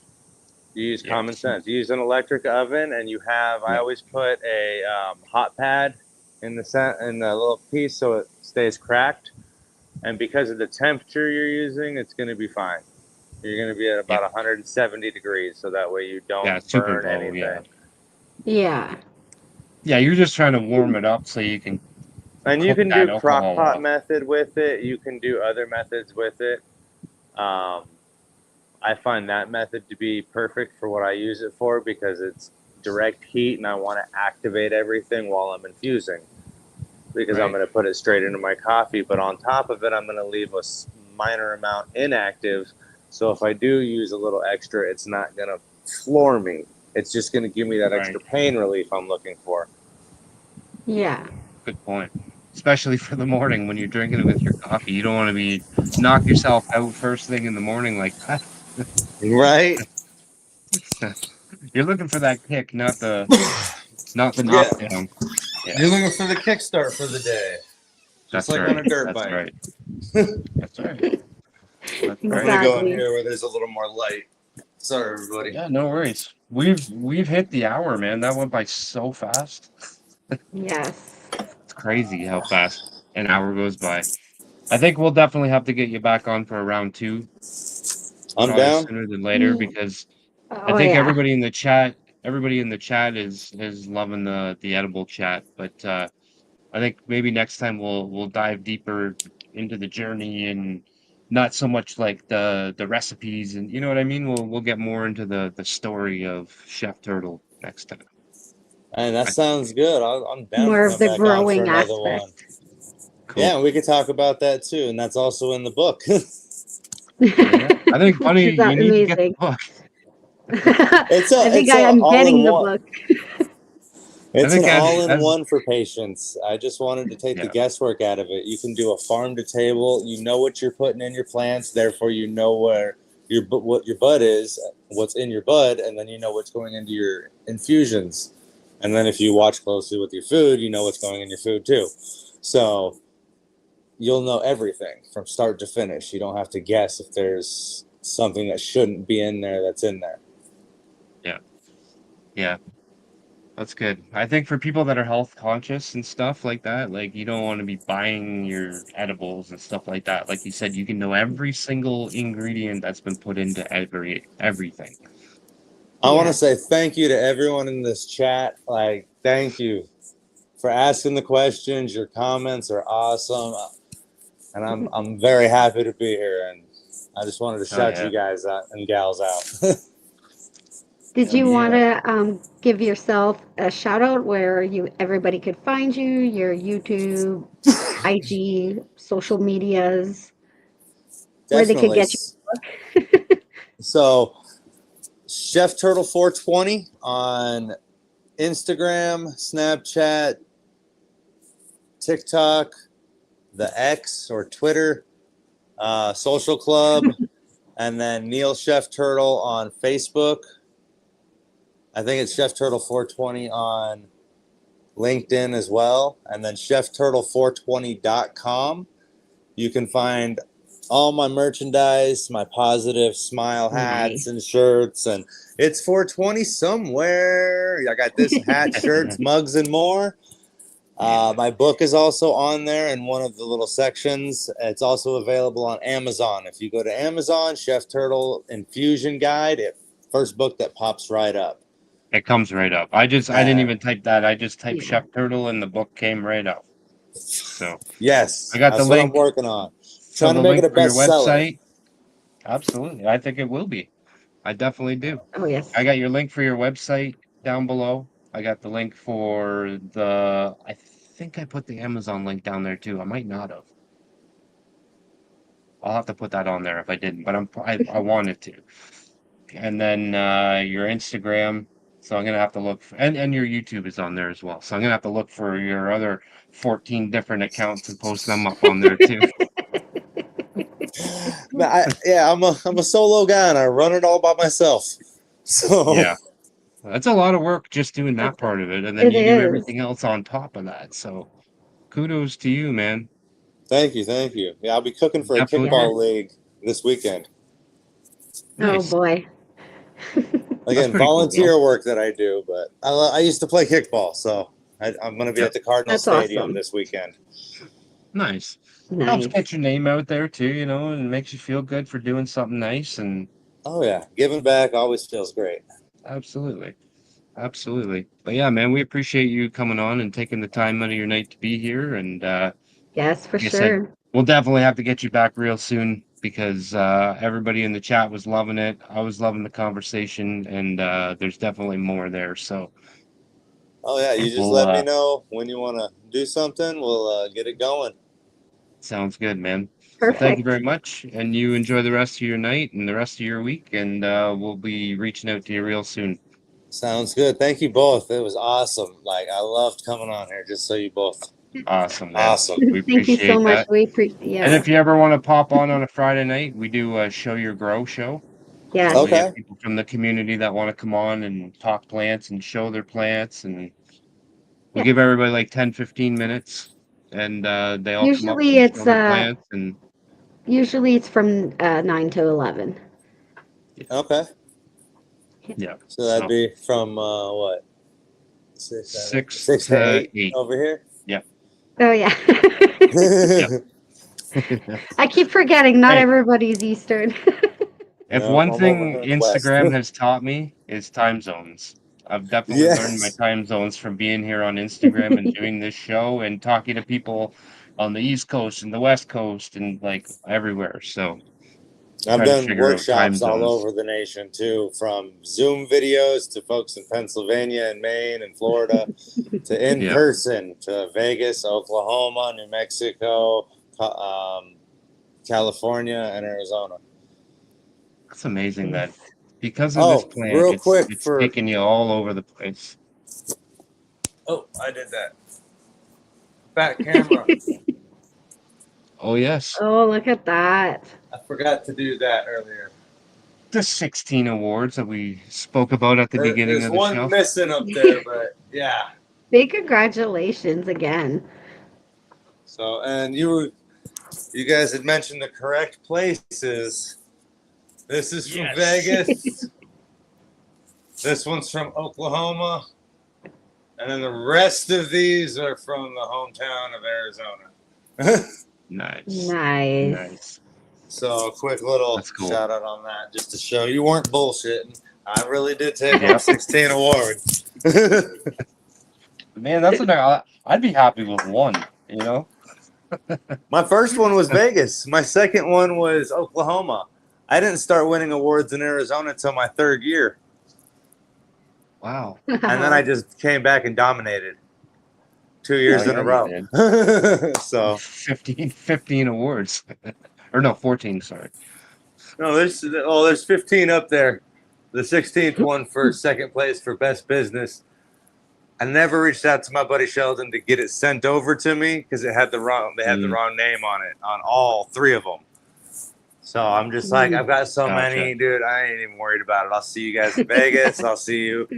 [SPEAKER 6] You use common sense. You use an electric oven, and you have. I always put a hot pad in the little piece so it stays cracked. And because of the temperature you're using, it's going to be fine. You're going to be at about 170 degrees, so that way you don't burn anything.
[SPEAKER 4] Yeah.
[SPEAKER 5] Yeah, you're just trying to warm it up so you can
[SPEAKER 6] And you
[SPEAKER 5] cook
[SPEAKER 6] can
[SPEAKER 5] that
[SPEAKER 6] do crock
[SPEAKER 5] alcohol
[SPEAKER 6] pot
[SPEAKER 5] off.
[SPEAKER 6] method with it. You can do other methods with it. Um, I find that method to be perfect for what I use it for because it's direct heat and I want to activate everything while I'm infusing because I'm
[SPEAKER 5] Right.
[SPEAKER 6] going to put it straight into my coffee. But on top of it, I'm going to leave a minor amount inactive. So if I do use a little extra, it's not going to floor me. It's just going to give me that extra
[SPEAKER 5] Right.
[SPEAKER 6] pain relief I'm looking for.
[SPEAKER 4] Yeah.
[SPEAKER 5] Good point. Especially for the morning when you're drinking it with your coffee. You don't want to be knock yourself out first thing in the morning like that.
[SPEAKER 6] Right?
[SPEAKER 5] You're looking for that kick, not the
[SPEAKER 6] Yeah.
[SPEAKER 5] knockdown. Yeah,
[SPEAKER 6] You're looking for the kickstart for the day, just
[SPEAKER 5] that's
[SPEAKER 6] like on
[SPEAKER 5] right.
[SPEAKER 6] a dirt
[SPEAKER 5] That's
[SPEAKER 6] bike.
[SPEAKER 5] right. That's right. That's
[SPEAKER 6] I'm
[SPEAKER 5] right.
[SPEAKER 6] gonna go in
[SPEAKER 4] Exactly.
[SPEAKER 6] here where there's a little more light. Sorry, everybody.
[SPEAKER 5] Yeah, no worries. We've hit the hour, man. That went by so fast.
[SPEAKER 4] Yes.
[SPEAKER 5] It's crazy how fast an hour goes by. I think we'll definitely have to get you back on for a round two,
[SPEAKER 6] I'm
[SPEAKER 5] probably
[SPEAKER 6] down.
[SPEAKER 5] sooner than later,
[SPEAKER 4] Mm.
[SPEAKER 5] because I
[SPEAKER 4] Oh
[SPEAKER 5] think
[SPEAKER 4] yeah.
[SPEAKER 5] everybody in the chat is loving the edible chat. But I think maybe next time we'll dive deeper into the journey and not so much like the recipes and you know what I mean. We'll get more into the story of Chef Turtle next time.
[SPEAKER 6] And that
[SPEAKER 5] I,
[SPEAKER 6] sounds good. I'm down to
[SPEAKER 4] More of
[SPEAKER 6] come
[SPEAKER 4] the
[SPEAKER 6] back on for
[SPEAKER 4] growing
[SPEAKER 6] another one.
[SPEAKER 4] aspect.
[SPEAKER 6] Yeah,
[SPEAKER 5] cool.
[SPEAKER 6] and we could talk about that too, and that's also in the book.
[SPEAKER 5] Oh yeah. I think Bunny,
[SPEAKER 4] Is
[SPEAKER 5] you
[SPEAKER 4] that
[SPEAKER 5] need to get the
[SPEAKER 4] amazing?
[SPEAKER 5] book.
[SPEAKER 4] I think
[SPEAKER 6] It's
[SPEAKER 4] I
[SPEAKER 6] a
[SPEAKER 4] am
[SPEAKER 6] all in
[SPEAKER 4] getting the
[SPEAKER 6] one.
[SPEAKER 4] book.
[SPEAKER 5] I
[SPEAKER 6] It's an
[SPEAKER 5] think
[SPEAKER 6] all in
[SPEAKER 5] as
[SPEAKER 6] one for patients. I just wanted to take the
[SPEAKER 5] yeah,
[SPEAKER 6] guesswork out of it. You can do a farm to table. You know what you're putting in your plants, therefore you know where what your bud is, what's in your bud, and then you know what's going into your infusions. And then if you watch closely with your food, you know what's going in your food too. So you'll know everything from start to finish. You don't have to guess if there's something that shouldn't be in there that's in there.
[SPEAKER 5] yeah, yeah. That's good. I think for people that are health conscious and stuff like that, like you don't want to be buying your edibles and stuff like that. Like you said, you can know every single ingredient that's been put into everything.
[SPEAKER 6] I want to
[SPEAKER 4] Yes.
[SPEAKER 6] say thank you to everyone in this chat. Like, thank you for asking the questions. Your comments are awesome, and I'm very happy to be here. And I just wanted to
[SPEAKER 5] Oh
[SPEAKER 6] shout
[SPEAKER 5] yeah.
[SPEAKER 6] you guys out and gals out.
[SPEAKER 4] Did
[SPEAKER 5] Hell
[SPEAKER 4] you want
[SPEAKER 5] yeah.
[SPEAKER 4] to give yourself a shout out where everybody could find you, your YouTube, IG, social medias, where they could
[SPEAKER 6] Definitely.
[SPEAKER 4] get your book?
[SPEAKER 6] So, Chef Turtle 420 on Instagram, Snapchat, TikTok, the X or Twitter, Social Club, and then Neil Chef Turtle on Facebook. I think it's Chef Turtle 420 on LinkedIn as well. And then chefturtle420.com. You can find all my merchandise, my positive smile hats and
[SPEAKER 4] Nice.
[SPEAKER 6] shirts. And it's 420 somewhere. I got this hat, shirts, mugs, and more.
[SPEAKER 5] Yeah.
[SPEAKER 6] My book is also on there in one of the little sections. It's also available on Amazon. If you go to Amazon, Chef Turtle Infusion Guide, first book that pops right up.
[SPEAKER 5] It comes right up. I didn't
[SPEAKER 6] Uh,
[SPEAKER 5] even type that. I just typed
[SPEAKER 4] Yeah.
[SPEAKER 5] Chef Turtle and the book came right up. So I
[SPEAKER 6] yes,
[SPEAKER 5] got the
[SPEAKER 6] that's what I'm
[SPEAKER 5] link.
[SPEAKER 6] working on.
[SPEAKER 5] So
[SPEAKER 6] Trying to
[SPEAKER 5] the
[SPEAKER 6] make it
[SPEAKER 5] link
[SPEAKER 6] a
[SPEAKER 5] for your
[SPEAKER 6] bestseller.
[SPEAKER 5] website. Absolutely. I think it will be. I definitely do.
[SPEAKER 4] Oh yes.
[SPEAKER 5] I got your link for your website down below. I got the link for I think I put the Amazon link down there too. I might not have. I'll have to put that on there if I didn't, but I wanted to. And then your Instagram. So I'm gonna have to look for, and your YouTube is on there as well. So I'm gonna have to look for your other 14 different accounts and post them up on there too.
[SPEAKER 6] I'm a solo guy and I run it all by myself. So
[SPEAKER 5] Yeah. That's a lot of work just doing that
[SPEAKER 4] That's
[SPEAKER 5] part of it, and then
[SPEAKER 4] it
[SPEAKER 5] you do
[SPEAKER 4] is.
[SPEAKER 5] everything else on top of that. So kudos to you, man.
[SPEAKER 6] thank you, thank you. Yeah, I'll be cooking for a
[SPEAKER 5] Definitely
[SPEAKER 4] Yes.
[SPEAKER 6] kickball league this weekend.
[SPEAKER 4] Oh
[SPEAKER 5] nice.
[SPEAKER 4] boy.
[SPEAKER 5] That's
[SPEAKER 6] Again,
[SPEAKER 5] pretty cool, though.
[SPEAKER 6] volunteer work that I do, but I used to play kickball, so I'm going to be
[SPEAKER 5] Yep.
[SPEAKER 6] at the Cardinal
[SPEAKER 4] That's
[SPEAKER 6] Stadium
[SPEAKER 4] awesome.
[SPEAKER 6] this weekend.
[SPEAKER 5] Nice. Helps
[SPEAKER 4] Nice.
[SPEAKER 5] get your name out there too, and makes you feel good for doing something nice. And
[SPEAKER 6] Oh yeah, giving back always feels great.
[SPEAKER 5] absolutely. Absolutely. But yeah, man, we appreciate you coming on and taking the time out of your night to be here. And
[SPEAKER 4] Yes, for
[SPEAKER 5] like I said,
[SPEAKER 4] sure.
[SPEAKER 5] we'll definitely have to get you back real soon because everybody in the chat was loving it. I was loving the conversation, and there's definitely more there. So
[SPEAKER 6] Oh yeah, you just
[SPEAKER 5] we'll
[SPEAKER 6] let me know when you want to do something. We'll get it going.
[SPEAKER 5] sounds good, man. Well, thank you
[SPEAKER 4] Perfect.
[SPEAKER 5] very much, and you enjoy the rest of your night and the rest of your week, and we'll be reaching out to you real soon.
[SPEAKER 6] Sounds good. Thank you both. It was awesome. Like I loved coming on here. Just so you both.
[SPEAKER 5] Awesome, man.
[SPEAKER 6] Awesome.
[SPEAKER 5] We
[SPEAKER 4] Thank you so
[SPEAKER 5] appreciate
[SPEAKER 4] much.
[SPEAKER 5] that. And
[SPEAKER 4] Yes.
[SPEAKER 5] if you ever want to pop on a Friday night, we do a Show Your Grow show.
[SPEAKER 4] Yes.
[SPEAKER 5] So we have
[SPEAKER 6] Okay.
[SPEAKER 5] people from the community that want to come on and talk plants and show their plants. And we
[SPEAKER 4] Yeah.
[SPEAKER 5] give everybody like 10, 15 minutes and they all come up
[SPEAKER 4] Usually
[SPEAKER 5] and
[SPEAKER 4] it's
[SPEAKER 5] show their plants. And
[SPEAKER 4] from 9 to 11.
[SPEAKER 6] Okay.
[SPEAKER 5] yeah,
[SPEAKER 6] So that'd
[SPEAKER 5] so
[SPEAKER 6] be from what?
[SPEAKER 5] six
[SPEAKER 6] 6 to
[SPEAKER 5] to
[SPEAKER 6] 8
[SPEAKER 5] eight.
[SPEAKER 6] over here.
[SPEAKER 5] Yeah.
[SPEAKER 4] Oh yeah.
[SPEAKER 5] Yep.
[SPEAKER 4] I keep forgetting not
[SPEAKER 5] Hey,
[SPEAKER 4] everybody's Eastern.
[SPEAKER 5] if
[SPEAKER 6] No,
[SPEAKER 5] one
[SPEAKER 6] I'm over
[SPEAKER 5] thing
[SPEAKER 6] here in the West.
[SPEAKER 5] Instagram has taught me is time zones. I've definitely learned my
[SPEAKER 6] Yes.
[SPEAKER 5] time zones from being here on Instagram and doing this show and talking to people on the East Coast and the West Coast and like everywhere. So
[SPEAKER 6] I've
[SPEAKER 5] try to
[SPEAKER 6] done
[SPEAKER 5] figure out time
[SPEAKER 6] workshops all
[SPEAKER 5] zones.
[SPEAKER 6] over the nation too, from Zoom videos to folks in Pennsylvania and Maine and Florida to in
[SPEAKER 5] Yeah,
[SPEAKER 6] person to Vegas, Oklahoma, New Mexico, California, and Arizona.
[SPEAKER 5] that's amazing that
[SPEAKER 4] Yes.
[SPEAKER 5] because of this
[SPEAKER 6] Oh,
[SPEAKER 5] plant,
[SPEAKER 6] real quick
[SPEAKER 5] it's
[SPEAKER 6] for
[SPEAKER 5] taking you all over the place.
[SPEAKER 6] oh, I did that. Back camera.
[SPEAKER 5] Oh yes,
[SPEAKER 4] Oh, look at that.
[SPEAKER 6] I forgot to do that earlier.
[SPEAKER 5] the 16 awards that we spoke about at the beginning
[SPEAKER 6] There's
[SPEAKER 5] of the
[SPEAKER 6] one
[SPEAKER 5] show.
[SPEAKER 6] missing up there, but yeah.
[SPEAKER 4] Big congratulations again.
[SPEAKER 6] So, and you guys had mentioned the correct places. This is from
[SPEAKER 5] Yes.
[SPEAKER 6] Vegas. This one's from Oklahoma. And then the rest of these are from the hometown of Arizona.
[SPEAKER 5] Nice,
[SPEAKER 4] Nice.
[SPEAKER 5] nice.
[SPEAKER 6] So, a quick little
[SPEAKER 5] That's cool.
[SPEAKER 6] shout out on that just to show you weren't bullshitting. I really did take
[SPEAKER 5] Yeah.
[SPEAKER 6] all 16 awards.
[SPEAKER 5] Man, that's I'd be happy with one, you know?
[SPEAKER 6] My first one was Vegas. My second one was Oklahoma. I didn't start winning awards in Arizona until my third year.
[SPEAKER 5] Wow.
[SPEAKER 6] And then I just came back and dominated 2 years
[SPEAKER 5] Oh,
[SPEAKER 6] in
[SPEAKER 5] yeah,
[SPEAKER 6] a
[SPEAKER 5] you
[SPEAKER 6] row. So
[SPEAKER 5] 15 awards. Or no, 14, sorry.
[SPEAKER 6] no, there's 15 up there. The 16th one for second place for best business. I never reached out to my buddy Sheldon to get it sent over to me because they had the wrong name on it on all three of them. So I'm just like, I've got so
[SPEAKER 5] Gotcha.
[SPEAKER 6] many, dude. I ain't even worried about it. I'll see you guys in Vegas. I'll see you.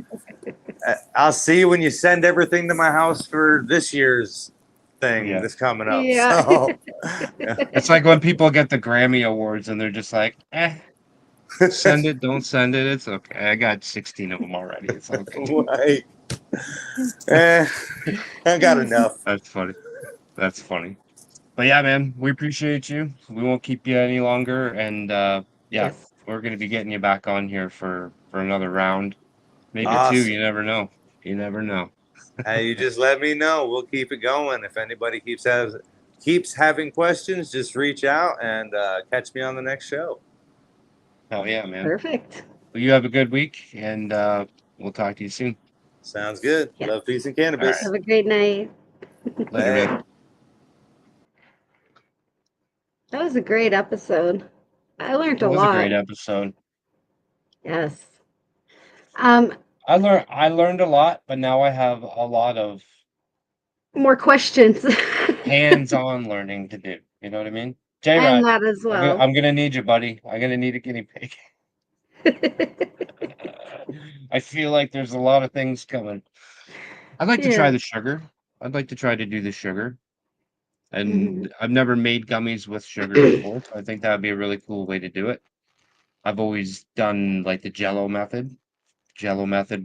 [SPEAKER 6] I'll see you when you send everything to my house for this year's thing
[SPEAKER 5] Yeah.
[SPEAKER 6] that's coming up.
[SPEAKER 4] Yeah.
[SPEAKER 6] So
[SPEAKER 5] It's like when people get the Grammy Awards and they're just like, send it, don't send it. It's okay. I got 16 of them already. It's okay.
[SPEAKER 6] right. I got enough.
[SPEAKER 5] That's funny. That's funny. But yeah, man, we appreciate you. We won't keep you any longer. And yeah,
[SPEAKER 4] Yes.
[SPEAKER 5] we're going to be getting you back on here for another round. Maybe two.
[SPEAKER 6] Awesome.
[SPEAKER 5] You never know. You never know.
[SPEAKER 6] Hey, you just let me know. We'll keep it going. If anybody keeps having questions, just reach out and catch me on the next show.
[SPEAKER 5] Oh yeah, man.
[SPEAKER 4] Perfect.
[SPEAKER 5] Well, you have a good week, and we'll talk to you soon.
[SPEAKER 6] Sounds good.
[SPEAKER 4] Yeah.
[SPEAKER 6] Love, peace, and cannabis.
[SPEAKER 4] Have a great night.
[SPEAKER 5] Later,
[SPEAKER 6] Hey.
[SPEAKER 5] man.
[SPEAKER 4] That was a great episode. I learned
[SPEAKER 5] It
[SPEAKER 4] a
[SPEAKER 5] was a
[SPEAKER 4] lot.
[SPEAKER 5] great episode.
[SPEAKER 4] Yes.
[SPEAKER 5] I learned a lot, but now I have a lot of
[SPEAKER 4] More questions.
[SPEAKER 5] hands-on learning to do. You know what I mean?
[SPEAKER 4] And
[SPEAKER 5] J-Rod,
[SPEAKER 4] that as well.
[SPEAKER 5] I'm gonna need you, buddy. I'm gonna need a guinea pig. I feel like there's a lot of things coming. I'd like to try
[SPEAKER 4] Yeah.
[SPEAKER 5] the sugar. I'd like to try to do the sugar.
[SPEAKER 4] Mhm.
[SPEAKER 5] And I've never made gummies with sugar before, so I think that would be a really cool way to do it. I've always done like the Jello method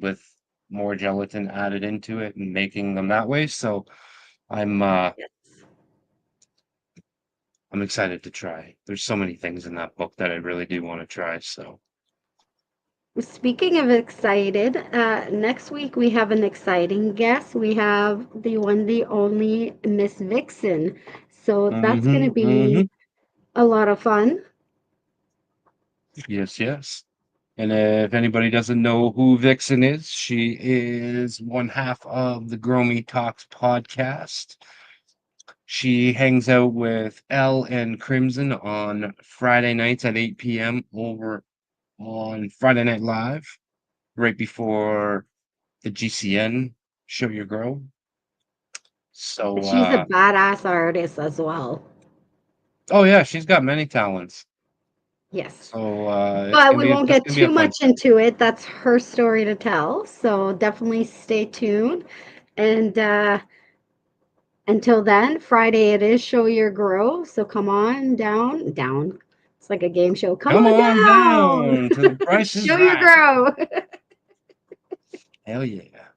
[SPEAKER 5] with more gelatin added into it and making them that way. So I'm
[SPEAKER 4] Yes.
[SPEAKER 5] I'm excited to try. There's so many things in that book that I really do want to try. So
[SPEAKER 4] Speaking of excited, next week we have an exciting guest. We have the one, the only Miss Vixen. So that's going to
[SPEAKER 5] Mm-hmm.
[SPEAKER 4] be a lot of fun.
[SPEAKER 5] Yes, yes. And if anybody doesn't know who Vixen is, she is one half of the Grow Me Talks podcast. She hangs out with Elle and Crimson on Friday nights at 8 p.m. over on Friday Night Live, right before the GCN Show Your Grow. So,
[SPEAKER 4] She's a badass artist as well.
[SPEAKER 5] oh yeah, she's got many talents.
[SPEAKER 4] Yes.
[SPEAKER 5] So
[SPEAKER 4] But we won't
[SPEAKER 5] it's
[SPEAKER 4] get
[SPEAKER 5] gonna be a
[SPEAKER 4] too
[SPEAKER 5] fun
[SPEAKER 4] much into it. That's her story to tell. So definitely stay tuned. And until then, Friday it is Show Your Grow. So come on down, down. It's like a game show. Come
[SPEAKER 5] Come
[SPEAKER 4] on
[SPEAKER 5] on
[SPEAKER 4] down.
[SPEAKER 5] down to the Price is
[SPEAKER 4] Show Your
[SPEAKER 5] Right.
[SPEAKER 4] Grow.
[SPEAKER 5] Hell yeah.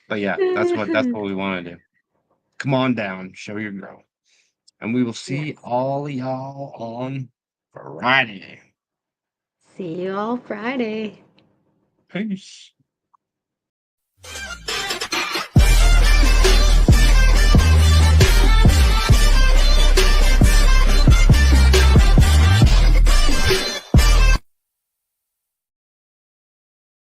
[SPEAKER 5] But yeah, that's what we want to do. Come on down, show your grow. And we will see
[SPEAKER 4] Yes.
[SPEAKER 5] all y'all on Friday.
[SPEAKER 4] See you all Friday.
[SPEAKER 5] Peace.